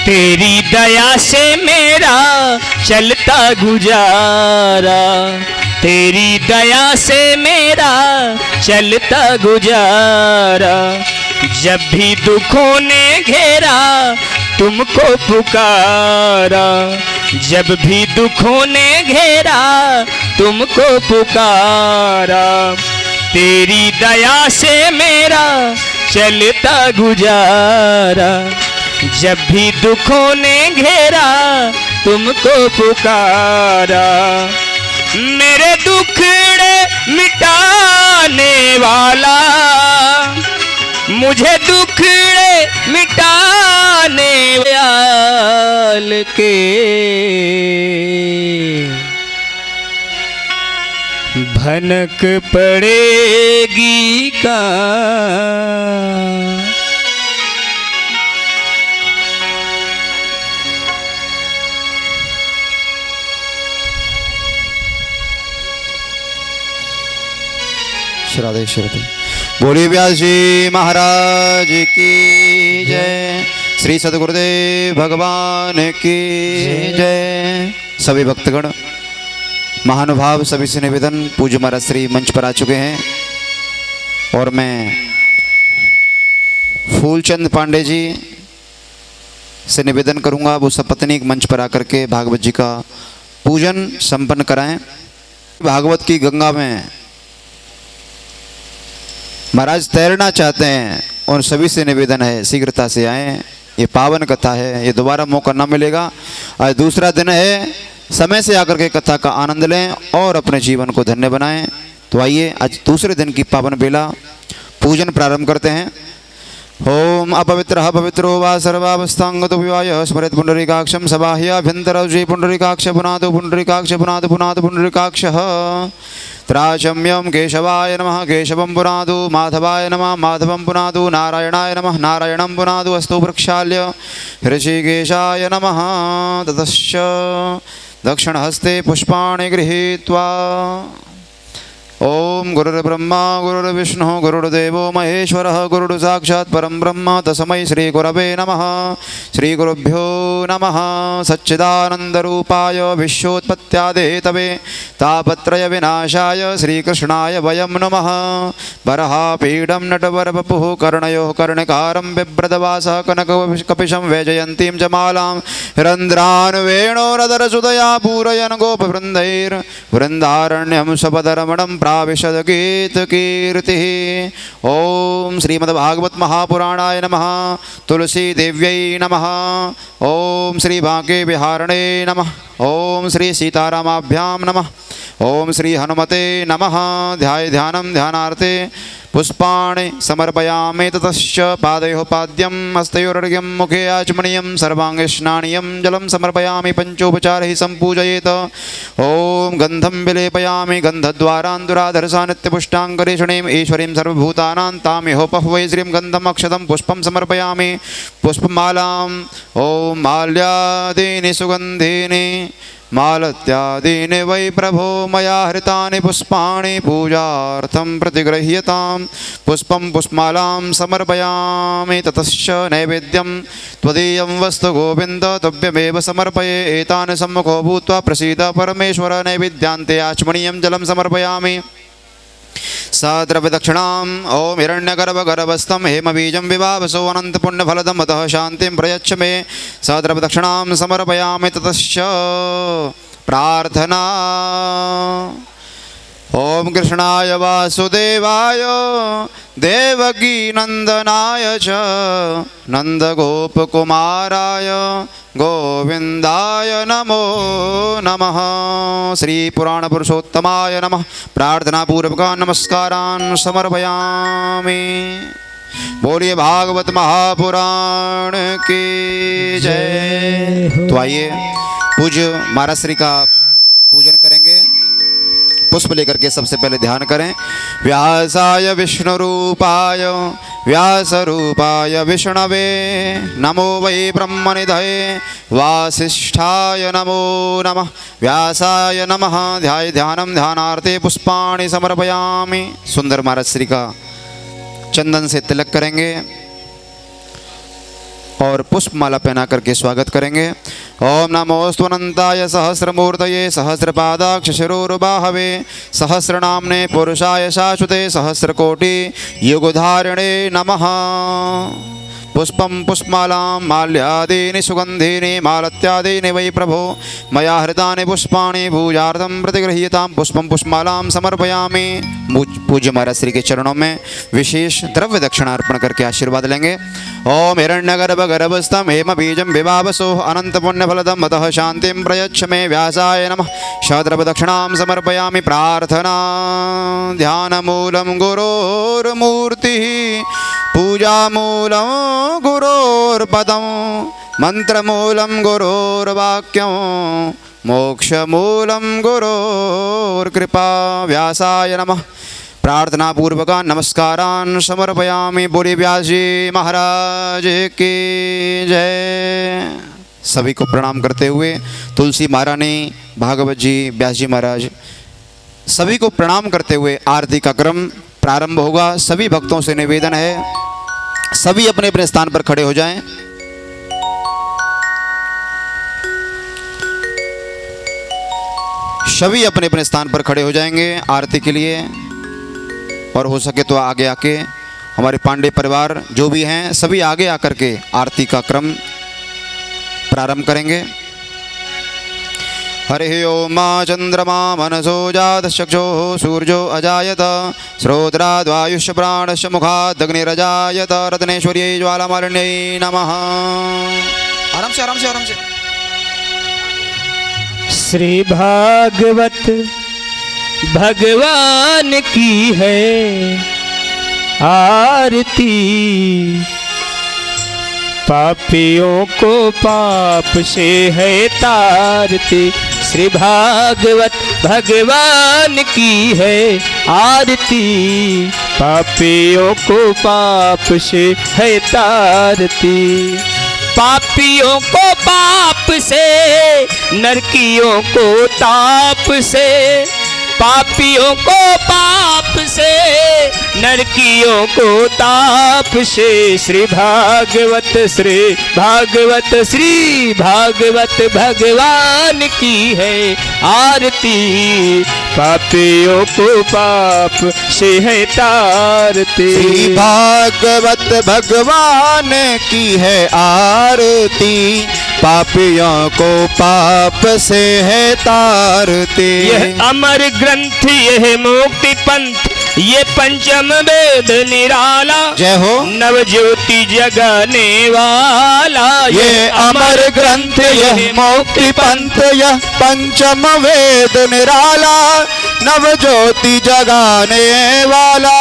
तेरी दया से मेरा चलता गुजारा, तेरी दया से मेरा चलता गुजारा। जब भी दुखों ने घेरा तुमको पुकारा, जब भी दुखों ने घेरा तुमको पुकारा। तेरी दया से मेरा चलता गुजारा, जब भी दुखों ने घेरा तुमको पुकारा। मेरे दुखड़े मिटाने वाला, मुझे दुखड़े मिटाने वाल के भनक पड़ेगी का। श्राद्धे श्राद्धे। बोलिए व्यास जी महाराज की जय। श्री सद्गुरुदेव भगवान की जय। सभी भक्तगण महानुभाव सभी से निवेदन, पूज्य महाराज श्री मंच पर आ चुके हैं और मैं फूलचंद पांडे जी से निवेदन करूंगा वो सपत्नीक मंच पर आकर के भागवत जी का पूजन संपन्न कराएं। भागवत की गंगा में महाराज तैरना चाहते हैं, उन सभी से निवेदन है शीघ्रता से आएँ। ये पावन कथा है, ये दोबारा मौका ना मिलेगा। आज दूसरा दिन है, समय से आकर के कथा का आनंद लें और अपने जीवन को धन्य बनाएं। तो आइए आज दूसरे दिन की पावन बेला पूजन प्रारंभ करते हैं। ओम अपवित्र पवित्रो वा सर्वावस्थांगतो विवाय स्मरेत पुंडरीकाक्षम सबाह्याभ्यंतर जय पुंडरीकाक्ष पुनादो पुंडरीकाक्ष पुनाद पुनाद पुंडरीकाक्षः। त्राचम्यम केशवाय नमः केशवं पुनादु, माधवाय नमः माधवं पुनादु, नारायणाय नमः नारायणं पुनादु। अस्तु प्रक्षाल्य ऋषिकेशाय नमः। ततश्च दक्षिणहस्ते पुष्पाणि गृहीत्वा ओम गुरुर्ब्रह्मा गुरुर्विष्णु गुरुर्देवो महेश्वरः गुरुर् साक्षात् परं ब्रह्म तस्मै श्री गुरवे नमः। श्री गुरुभ्यो नमः। सच्चिदानन्दरूपाय विश्वोत्पत्त्यादिहेतवे तापत्रय विनाशाय श्रीकृष्णाय वयं नमः। वराहपीडं नटवरवपुः कर्णयोः कर्णिकारं बिभ्रदवासः कनककपिशं वैजयन्तीं च मालां रन्ध्रान् वेणोरधरसुदया पूरयन् गोपवृन्दैर्वृन्दारण्यं सपदरमणं प्राविशद गीत कीर्ति। ओम श्रीमद्भागवत महापुराणाय नमः। तुलसी देव्यै नमः। ओम श्री बांके बिहारणे नमः। ओम श्री सीतारामाभ्यां नमः। ओम श्री हनुमते नमः। ध्याय ध्यानं ध्यानार्थे पुष्पाणि समर्पयामि। ततश्च पादयोः पाद्यं हस्तयोरर्घ्यं मुखे आचमनीयं सर्वाङ्गे स्नानीयं जलं समर्पयामि। पंचोपचारैः सम्पूजयेत्। ओम गन्धं विलेपयामि गन्धद्वारान् दुराधरसा नित्यपुष्टाङ्गरेषणीम् ईश्वरीं सर्वभूतानां तामिहोपह्वै श्रीं गन्धम् अक्षतं पुष्पं समर्पयामि। पुष्पमालाम् ओम माल्यादीनि सुगन्धीनि मालत्यादीनि वै प्रभो मया हृतानि पुष्पाणि पूजार्थं प्रतिगृह्यतां। पुष्पं पुष्पमालां समर्पयामि। ततश्च नैवेद्यं त्वदीयं वस्तु गोविन्द तव्यमेव समर्पये। एतानि सम्मुखो भूत्वा प्रसीद परमेश्वर। नैवेद्यान्ते आचमनीयं जलं समर्पयामि। सद्रव्यदक्षिणाम् ओम हिरण्यगर्भगर्भस्थं हेमबीजं विवावसो अनन्तपुण्यफलदम् अतः शान्तिं प्रयच्छ मे। सद्रव्यदक्षिणां समर्पयामि। ततश्च प्रार्थना ओम कृष्णाय वासुदेवाय देवकी नंदनाय च नंदगोपकुमाराय गोविंदाय नमो नमः। श्री पुराण पुरुषोत्तमाय नमः। प्रार्थना पूर्वकान् नमस्कारान् समर्पयामि। बोलिए भागवत महापुराण की जय। तो आइए पूज्य महाराज श्री का पूजन करेंगे। पुष्प लेकर के सबसे पहले ध्यान करें। व्यासाय विष्णु रूपाय व्यास रूपाय विष्णवे नमो वै ब्रह्मनिधये वासिष्ठाय नमो नमः। व्यासाय नमः। ध्याय ध्यानं ध्यानार्थे पुष्पाणि समर्पयामि। सुंदर महाराज श्री का चंदन से तिलक करेंगे। और पुष्पमाला पहना करके स्वागत करेंगे। ओम नमोस्तु अनंताय सहस्रमूर्तये सहस्रपादाक्ष शिरोरुबाहवे सहस्रनाम्ने पुरुषाय शाश्वते सहस्रकोटि युगधारिणे नमः। पुष्पं पुष्पमालां माल्यादीनि सुगन्धीनि मालत्यादीनि वै प्रभो मया हृतानि पुष्पाणि पूजार्थं प्रतिगृह्यतां। पुष्पं पुष्पमालां समर्पयामि। पूज्य महाराज श्री के चरणों में विशेष द्रव्य दक्षिणा अर्पण करके आशीर्वाद लेंगे। ओम हिरण्यगर्भगर्भस्थं हेमबीजं विभावसो अनंत पुण्यफलदं अतः शांतिं प्रयच्छ मे व्यासाय नमः। शद्रव्य दक्षिणां समर्पयामि। प्रार्थना ध्यानमूलं गुरोर्मूर्तिः पूजामूलं गुरोर्पदं मंत्रमूलं गुरोर्वाक्यं मोक्षमूलं गुरोर्कृपा। व्यासाय नमः। प्रार्थना पूर्वकान् नमस्कारान् समर्पयामि। बोले व्यास जी महाराज की जय। सभी को प्रणाम करते हुए तुलसी महारानी, भागवत जी, व्यास जी महाराज सभी को प्रणाम करते हुए आरती का क्रम प्रारंभ होगा। सभी भक्तों से निवेदन है सभी अपने अपने स्थान पर खड़े हो जाएं। सभी अपने अपने स्थान पर खड़े हो जाएंगे आरती के लिए। और हो सके तो आगे आके हमारे पांडे परिवार जो भी हैं सभी आगे आकर के आरती का क्रम प्रारंभ करेंगे। हरि ओम चंद्रमा मनसो जातचक्षुः सूर्यो अजायत श्रोत्राद्वायुष्य प्राणस्य मुखादग्निरजायत रत्नेश्वर्यै ज्वालामालिन्यै नमः। आराम से आराम से आराम से। श्री भागवत भगवान की है आरती, पापियों को पाप से है तारती। श्री भागवत भगवान की है आरती, पापियों को पाप से है तारती। पापियों को पाप से, नरकियों को ताप से, पापियों को पाप से, नरकियों को ताप से। श्री भागवत श्री भागवत भगवान की है आरती, पापियों को पाप से है तारती। श्री भागवत भगवान की है आरती, पापियों को पाप से है तारती। यह अमर ग्रंथ यह मुक्ति पंथ, ये पंचम वेद निराला, जय हो। नव ज्योति जगाने वाला। ये अमर ग्रंथ यह मुक्ति पंथ, यह पंचम वेद निराला, नव ज्योति जगाने वाला।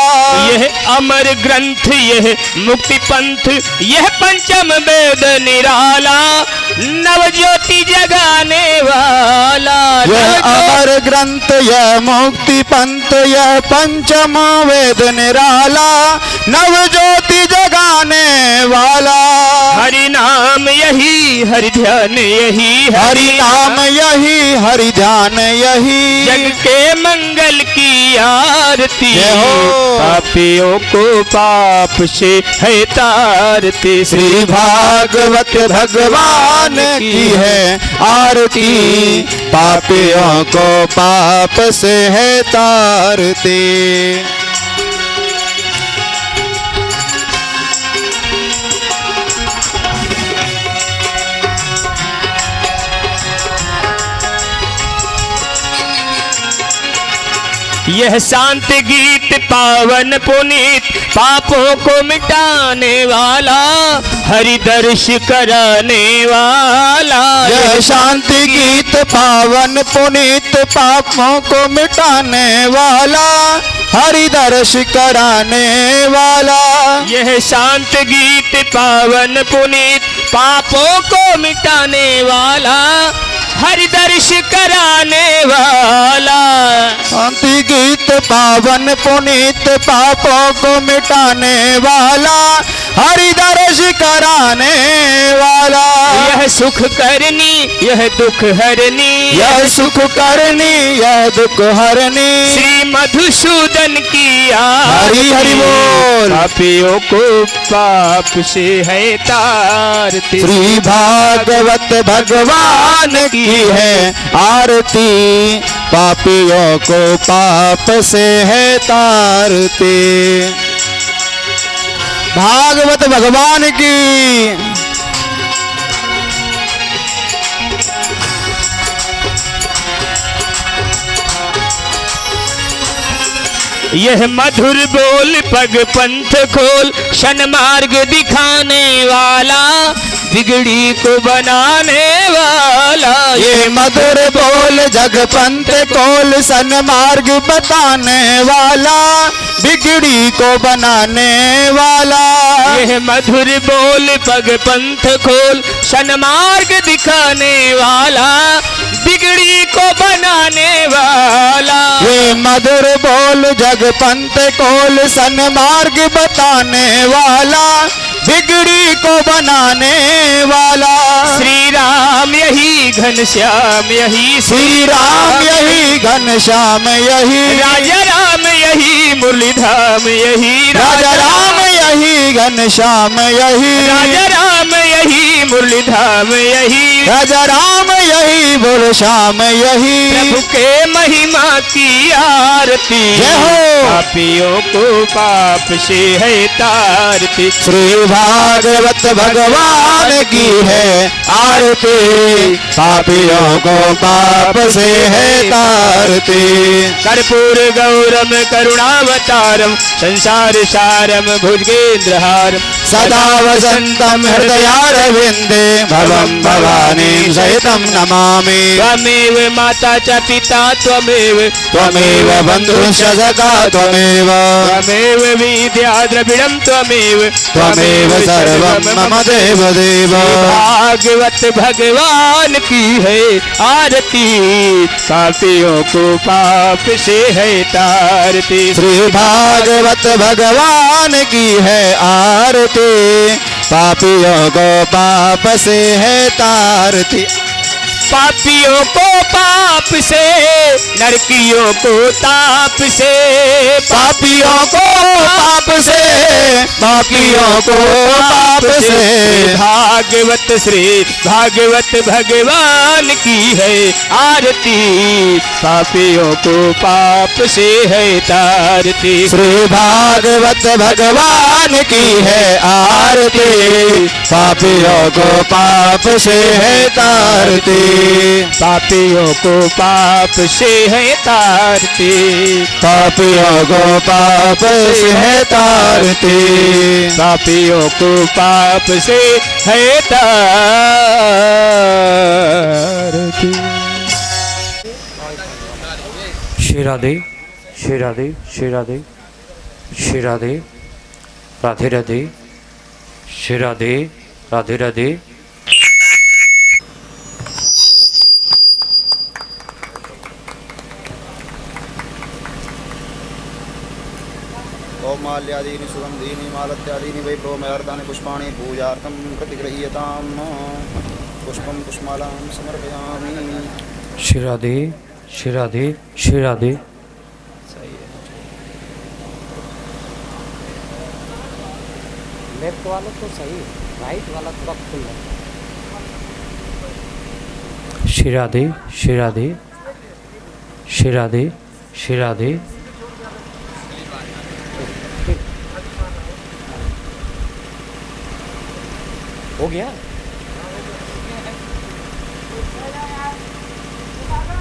यह अमर ग्रंथ यह मुक्ति पंथ, यह पंचम वेद निराला, नव ज्योति जगाने वाला। यह अमर ग्रंथ यह मुक्ति पंथ, यह पंचम वेद निराला, नव ज्योति जगाने वाला। हरि नाम यही हरि ध्यान यही, हरि नाम यही हरि ध्यान यही, जग के मंगल की आरती। जय हो। पापियों को पाप से है तारती। श्री भागवत भगवान की है आरती, पापियों को पाप से है तारती। यह शांत गीत पावन पुनीत, पापों को मिटाने वाला, हरि दर्श कराने वाला। यह शांति गीत पावन पुनीत, पापों को मिटाने वाला, हरि दर्श कराने वाला। यह शांत गीत पावन पुनीत, पापों को मिटाने वाला, हरि दर्श कराने वाला। शांति गीत पावन पुनीत, पापों को मिटाने वाला, हरि दर्श कराने वाला। यह यह सुख करनी यह दुख हरनी, यह सुख करनी यह दुख हरनी। श्री मधुसूदन की हरि हरि बोल। पापियों को पाप से है तारती, श्री भागवत भगवान की है आरती, पापियों को पाप से है तारती। भागवत भगवान की। यह मधुर बोल पग पंथ खोल, सन्मार्ग दिखाने वाला, बिगड़ी को बनाने वाला। ये मधुर बोल जग पंथ खोल, सन्मार्ग बताने वाला, बिगड़ी को बनाने वाला। यह मधुर बोल पग पंथ खोल, सन्मार्ग दिखाने वाला, बिगड़ी को बनाने वाला। ये मधुर बोल जग पंथ खोल, सन्मार्ग बताने वाला, बिगड़ी को बनाने वाला। श्री राम यही घनश्याम यही, श्री राम यही घनश्याम यही, राजा राम यही मुरलीधाम यही, राजा राम यही घनश्याम यही, राजा राम यही मुरलीधाम यही, राजा राम यही बोल श्याम यही। प्रभु के महिमा की आरती, जय हो। पापियों को पाप से है तारती। श्री भागवत भगवान की है आरती, पापियों को पाप से है तारती। कर्पूर गौरम करुणावतारम, संसार सारम भुजगेंद्रहारम, सदा वसंतम हृदयारविंदे, भवं भवानीं सहितं नमामि। त्वमेव माता च पिता त्वमेव, त्वमेव बन्धुश्च सखा त्वमेव, त्वमेव विद्या द्रविणं त्वमेव, त्वमेव सर्वं मम देव देव। भागवत भगवान की है आरती, पापियों को पाप से है तारती। श्री भागवत भगवान की है आरती, पापियों को पाप से है तारती। पापियों को पाप से, नरकियों को ताप से, पापियों को पाप से, पापियों को पाप से। भागवत श्री भागवत भगवान की है आरती, पापियों को पाप से है तारती। श्री भागवत भगवान की है आरती, पापियों को पाप से है तारती। पापियों को पाप से है तारती, पापियों को पाप से है तारती, पापियों को पाप से है तारती। श्री राधे श्री राधे श्री राधे श्री राधे, राधे राधे, श्री राधे राधे राधे। माल्यादीनि सुगन्धीनि मालत्यादीनि वैभवमयार्धानि पुष्पाणि पूजार्थं प्रतिगृह्यताम्। पुष्पं पुष्पमालां समर्पयामि। श्री राधे श्री राधे श्री राधे। लेफ्ट वाला तो सही, राइट वाला थोड़ा खुल है। श्री राधे श्री राधे श्री राधे श्री राधे। हो गया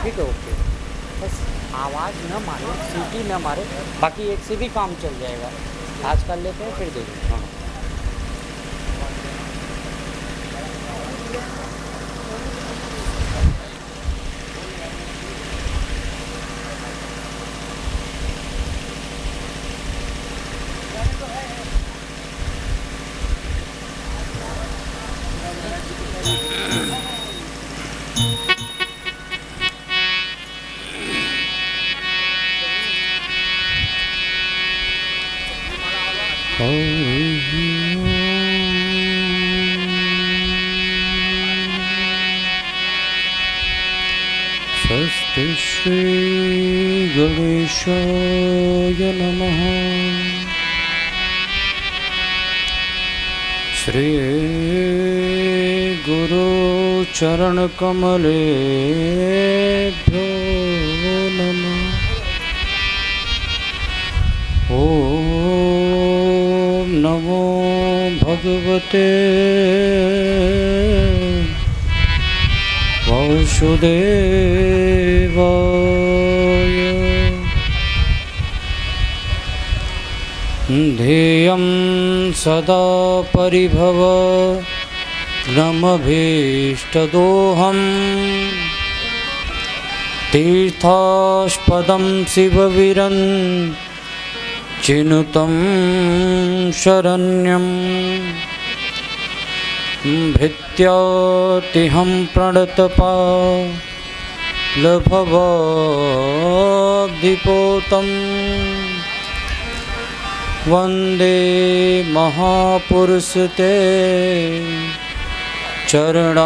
ठीक है, ओके। बस आवाज़ न मारे, सीटी न मारे, बाकी एक से भी काम चल जाएगा। आज कर लेते हैं फिर देखें। हाँ Oh श्री गणेशाय नमः। श्री गुरु चरण कमलेभ्यो नमः। ओम नमो भगवते वासुदेवाय। ध्येयं सदा परिभवग्नमभीष्टदोहम् तीर्थास्पदं शिवविरञ्चिनुतं शरण्यं भृत्यातिहं प्रणतपालभवाब्धिपोतं वन्दे महापुरुषते चरणारविन्दम्।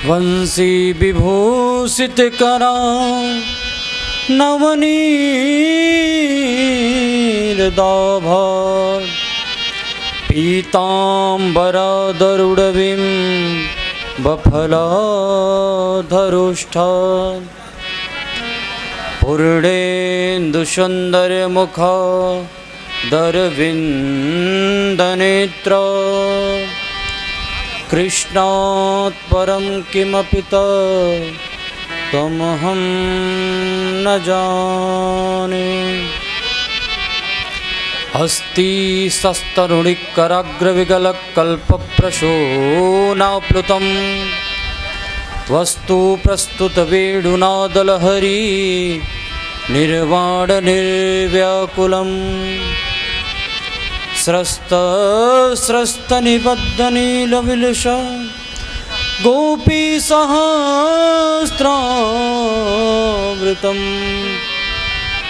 वंशी विभूषितकरा नवनीरदाभा पीताम्बरधरुडवीं बफलाधरुष्ठा पूर्णेन्दुसुन्दरमुखा दरविन्दनेत्र कृष्णात् परं किमपि तमहं न जाने। अस्ति शस्तरुणिकराग्रविगलकल्पप्रशोनाप्लुतं वस्तु प्रस्तुतवेणुनादलहरी निर्वाणनिर्व्याकुलं स्रस्तनिबद्धनीलविलस गोपीसहस्रावृतं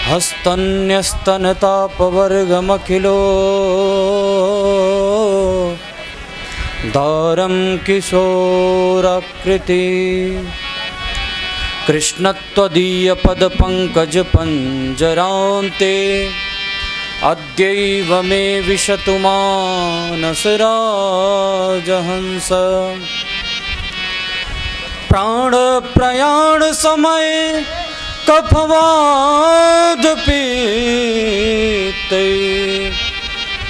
हस्तन्यस्तनतापवर्गमखिलो दारं किशोराकृति। कृष्णत्वदीयपदपङ्कजपञ्जरान्ते अद्यैव मे विशतु मानसराजहंस। प्राणप्रयाण समये कफवादपीते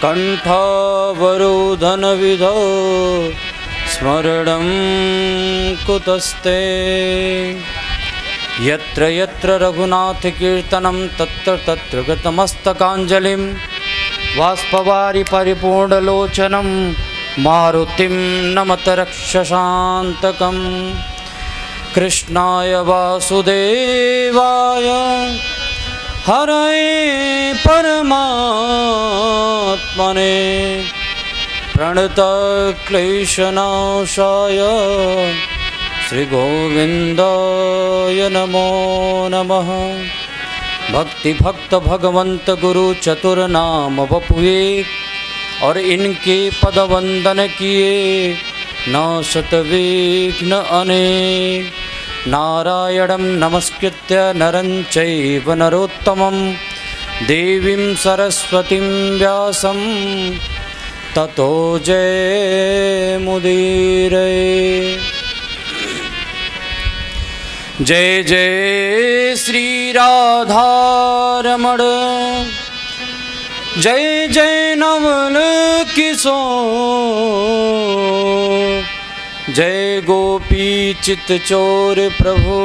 कण्ठावरोधनविधौ स्मरणं कुतस्ते। यत्र यत्र रघुनाथकीर्तनं तत्र तत्र गतमस्तकाञ्जलिं बाष्पवारि परिपूर्णलोचनं मारुतिं नमत रक्षसान्तकम्। कृष्णाय वासुदेवाय हरये परमात्मने प्रणतक्लेशनाशाय श्रीगोविन्दाय नमो नमः। भक्ति भक्त भगवंत गुरु चतुर नाम बपुए और इनके पद वंदन किए न शतविघ्न अनेक। नारायणं नमस्कृत्य नरं चैव नरोत्तमं देवीं सरस्वतीं व्यासं ततो जयमुदीरये। जय जय श्री राधारमण जय जय नवल किशोर जय गोपी चित चोर प्रभु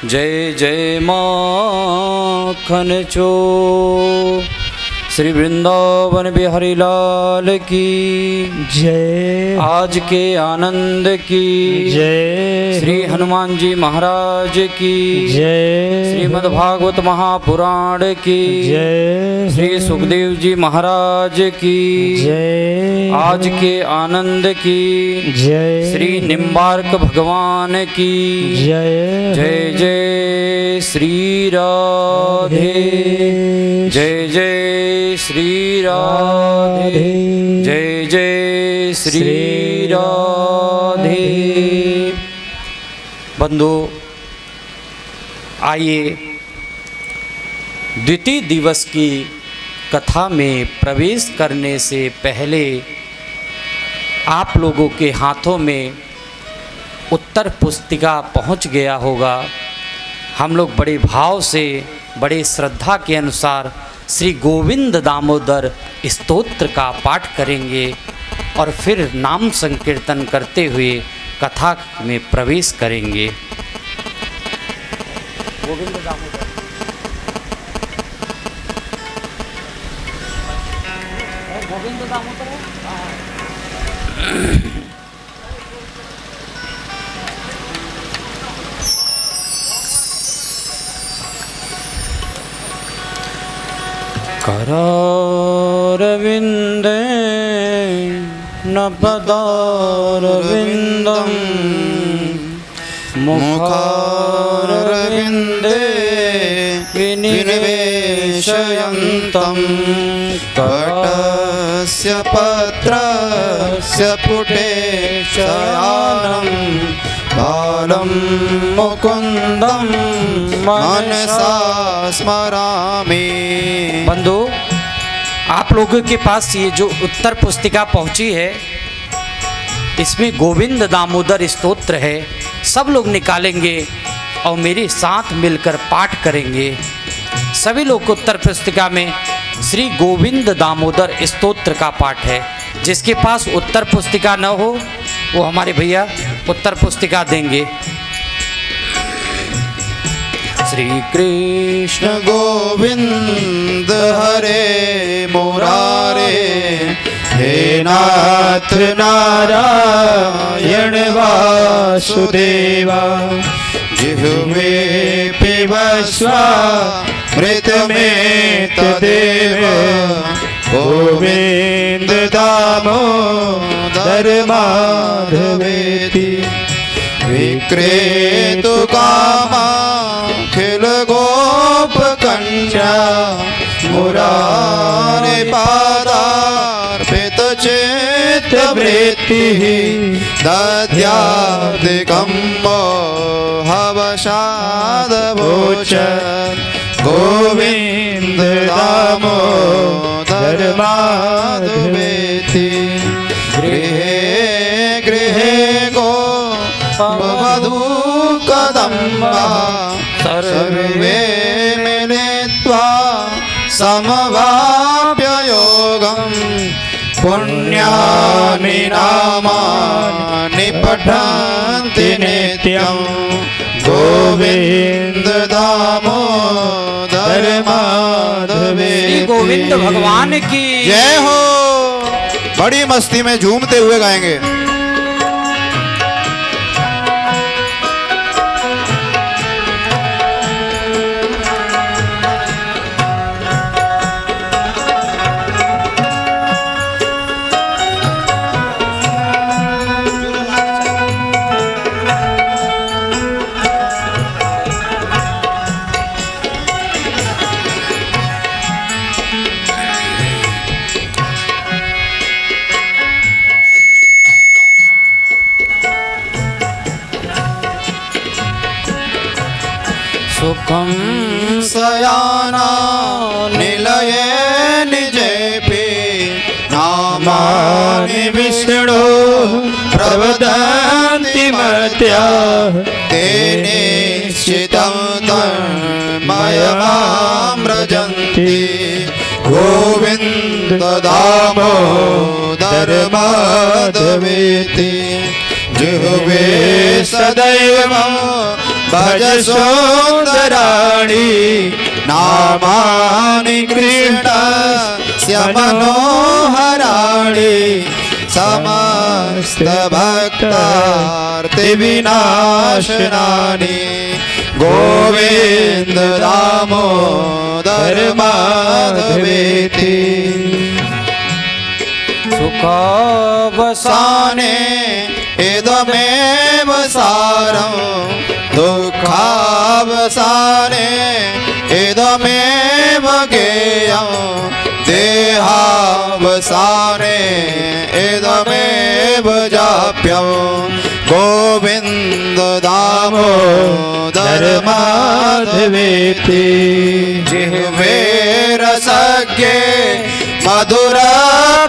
जय जय माखन चोर। श्री वृंदावन बिहारी लाल की जय। आज के आनंद की जय। श्री हनुमान जी महाराज की जय। श्रीमद् भागवत महापुराण की जय। श्री सुखदेव जी महाराज की जय। आज के आनंद की जय। श्री निम्बार्क भगवान की जय। जय जय श्री राधे जय जय श्री राधे जय जय श्री राधे। बंधु आइए द्वितीय दिवस की कथा में प्रवेश करने से पहले आप लोगों के हाथों में उत्तर पुस्तिका पहुंच गया होगा। हम लोग बड़े भाव से बड़े श्रद्धा के अनुसार श्री गोविंद दामोदर स्तोत्र का पाठ करेंगे और फिर नाम संकीर्तन करते हुए कथा में प्रवेश करेंगे। गोविंद दामोदर गोविंद दामोदर करारविन्दे न पदारविन्दं मुखारविन्दे विनिवेशयन्तं कटस्य पत्रस्य पुटे शयानं बालं मुकुन्दं मनसा स्मरामि। बंधु आप लोगों के पास ये जो उत्तर पुस्तिका पहुंची है इसमें गोविंद दामोदर स्तोत्र है। सब लोग निकालेंगे और मेरे साथ मिलकर पाठ करेंगे। सभी लोग को उत्तर पुस्तिका में श्री गोविंद दामोदर स्तोत्र का पाठ है। जिसके पास उत्तर पुस्तिका न हो वो हमारे भैया उत्तर पुस्तिका देंगे। श्री कृष्ण गोविंद हरे मुरारे, हे नाथ नारायण वासुदेवा, जिह्वे पिबस्वामृतमेव तदेव गोविंद दामोदर माधवेति। विक्रेतु कामाखिल गोप कन्या, मुरारे पादार्पित चित्त वृत्तिः, दद्यादिकं हवशाद भोजन गोविंद दामोदर माधवेति। गृहे गृहे गो वधू कदम्बा, सर्वे मिलित्वा समवाप्य योगं, पुण्यानि नामानि पठन्ति नित्यं गोविंद दामोदर माधवेति। गोविंद भगवान की जय हो। बड़ी मस्ती में झूमते हुए गाएंगे। सुखं सयाना निलये निजेपि, नामानि विष्णु प्रवदन्ति मर्त्या, ते निश्चितं तन्मयमाम्रजन्ति गोविन्द दामोदर माधवेति। जिह्वे सदैव भज सुन्दराणि, नामानि कृष्णस्य मनोहराणि, समस्त भक्तार्तिविनाशनानि गोविन्द दामोदर माधवेति। सुखावसाने इदमेव सारं, दुःखावसाने इदमेव गेयं, देहावसाने इदमेव तमेव जाप्यं गोविन्द दामोदर माधवेति जिह्वे रसज्ञे मधुर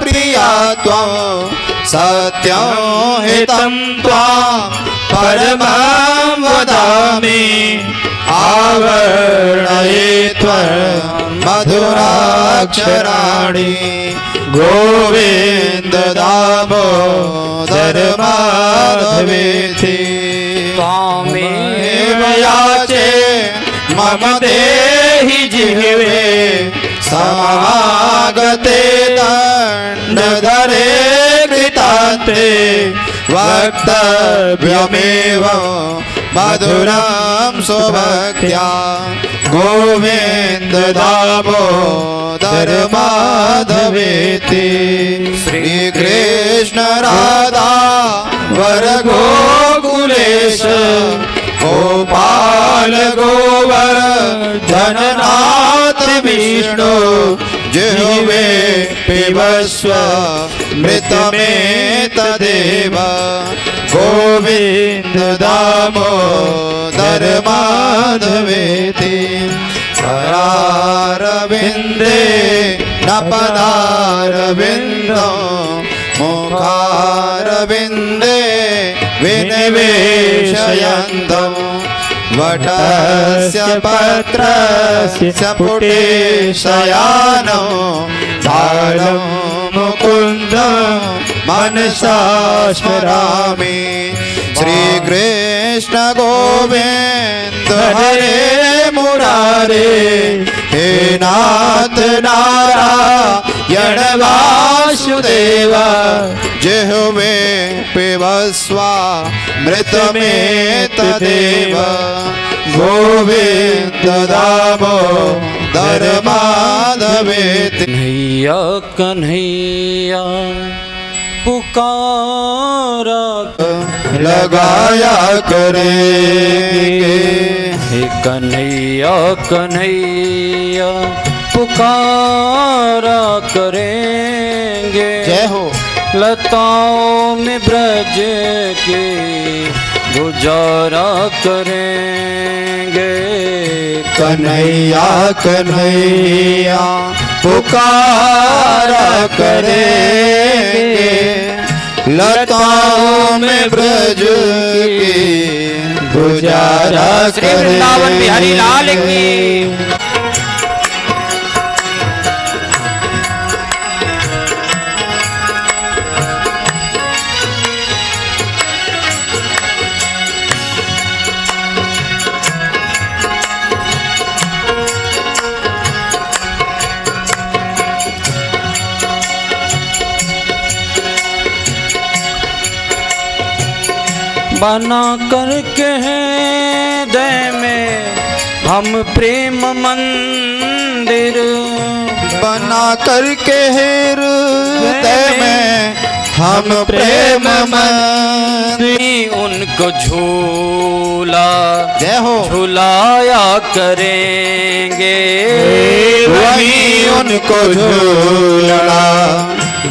प्रिया त्वं सत्यं हितं त्वां परमं वदामि आवरणये त्वं मधुराक्षराणि गोविन्द दामोदर माधवेति त्वामेव याचे मम देहि जिह्वे समागते दण्डधरे कृतान्ते वक्तव्यमेव मधुरं स्वभक्त्या गोविन्द दामोदर माधवेति श्रीकृष्ण राधा वर गोकुलेश गोपाल गोवर्धननाथ विष्णु जिह्वे पिबस्व मृतमेतदेव गोविन्द दामोदर माधवेति करारविन्दे न पदारविन्दं मुखारविन्दे विनिवेशयन्तम् वटस्य पत्रस्य पुटे शयानं बालं मुकुन्दं मनसा स्मरामि श्रीकृष्ण गोविन्द हरे मुरारे हे नाथ नारायण वासुदेव जिह्वे पिबस्वा मृतमेतदेव गोविन्द दामोदर माधवेति कन्हैया कन्हैया पुकारा लगाया करेंगे हे कन्हैया कन्हैया पुकारा करेंगे जय हो लताओं में ब्रज के गुजारा करेंगे कन्हैया कन्हैया पुकारा करेंगे लताओं में ब्रज की गुजारा श्री वृंदावन बिहारी लाल की बना करके हृदय में हम प्रेम मंदिर बना करके हृदय में हम प्रेम मंदिर उनको झूला जय हो झुलाया करेंगे वहीं उनको झूला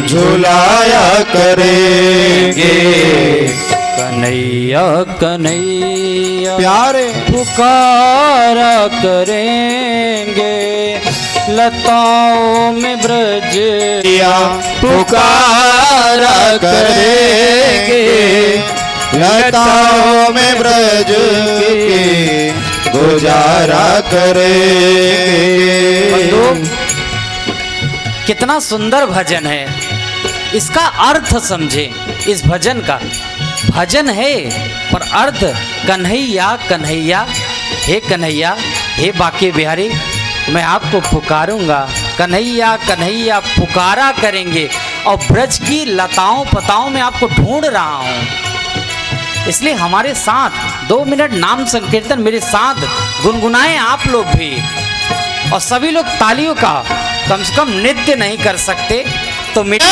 झुलाया करेंगे कन्हैया कन्हैया प्यारे पुकारा करेंगे लताओं में ब्रज या पुकारा करेंगे लताओं में ब्रज के गुजारा करेंगे। कितना सुंदर भजन है, इसका अर्थ समझे। इस भजन का भजन है पर अर्थ कन्हैया कन्हैया हे कन्हैया हे बाके बिहारी मैं आपको पुकारूंगा। कन्हैया कन्हैया पुकारा करेंगे और ब्रज की लताओं पताओं में आपको ढूंढ रहा हूँ। इसलिए हमारे साथ 2 मिनट नाम संकीर्तन मेरे साथ गुनगुनाएं आप लोग भी। और सभी लोग तालियों का कम से कम नृत्य नहीं कर सकते तो मेरे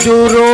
असुरों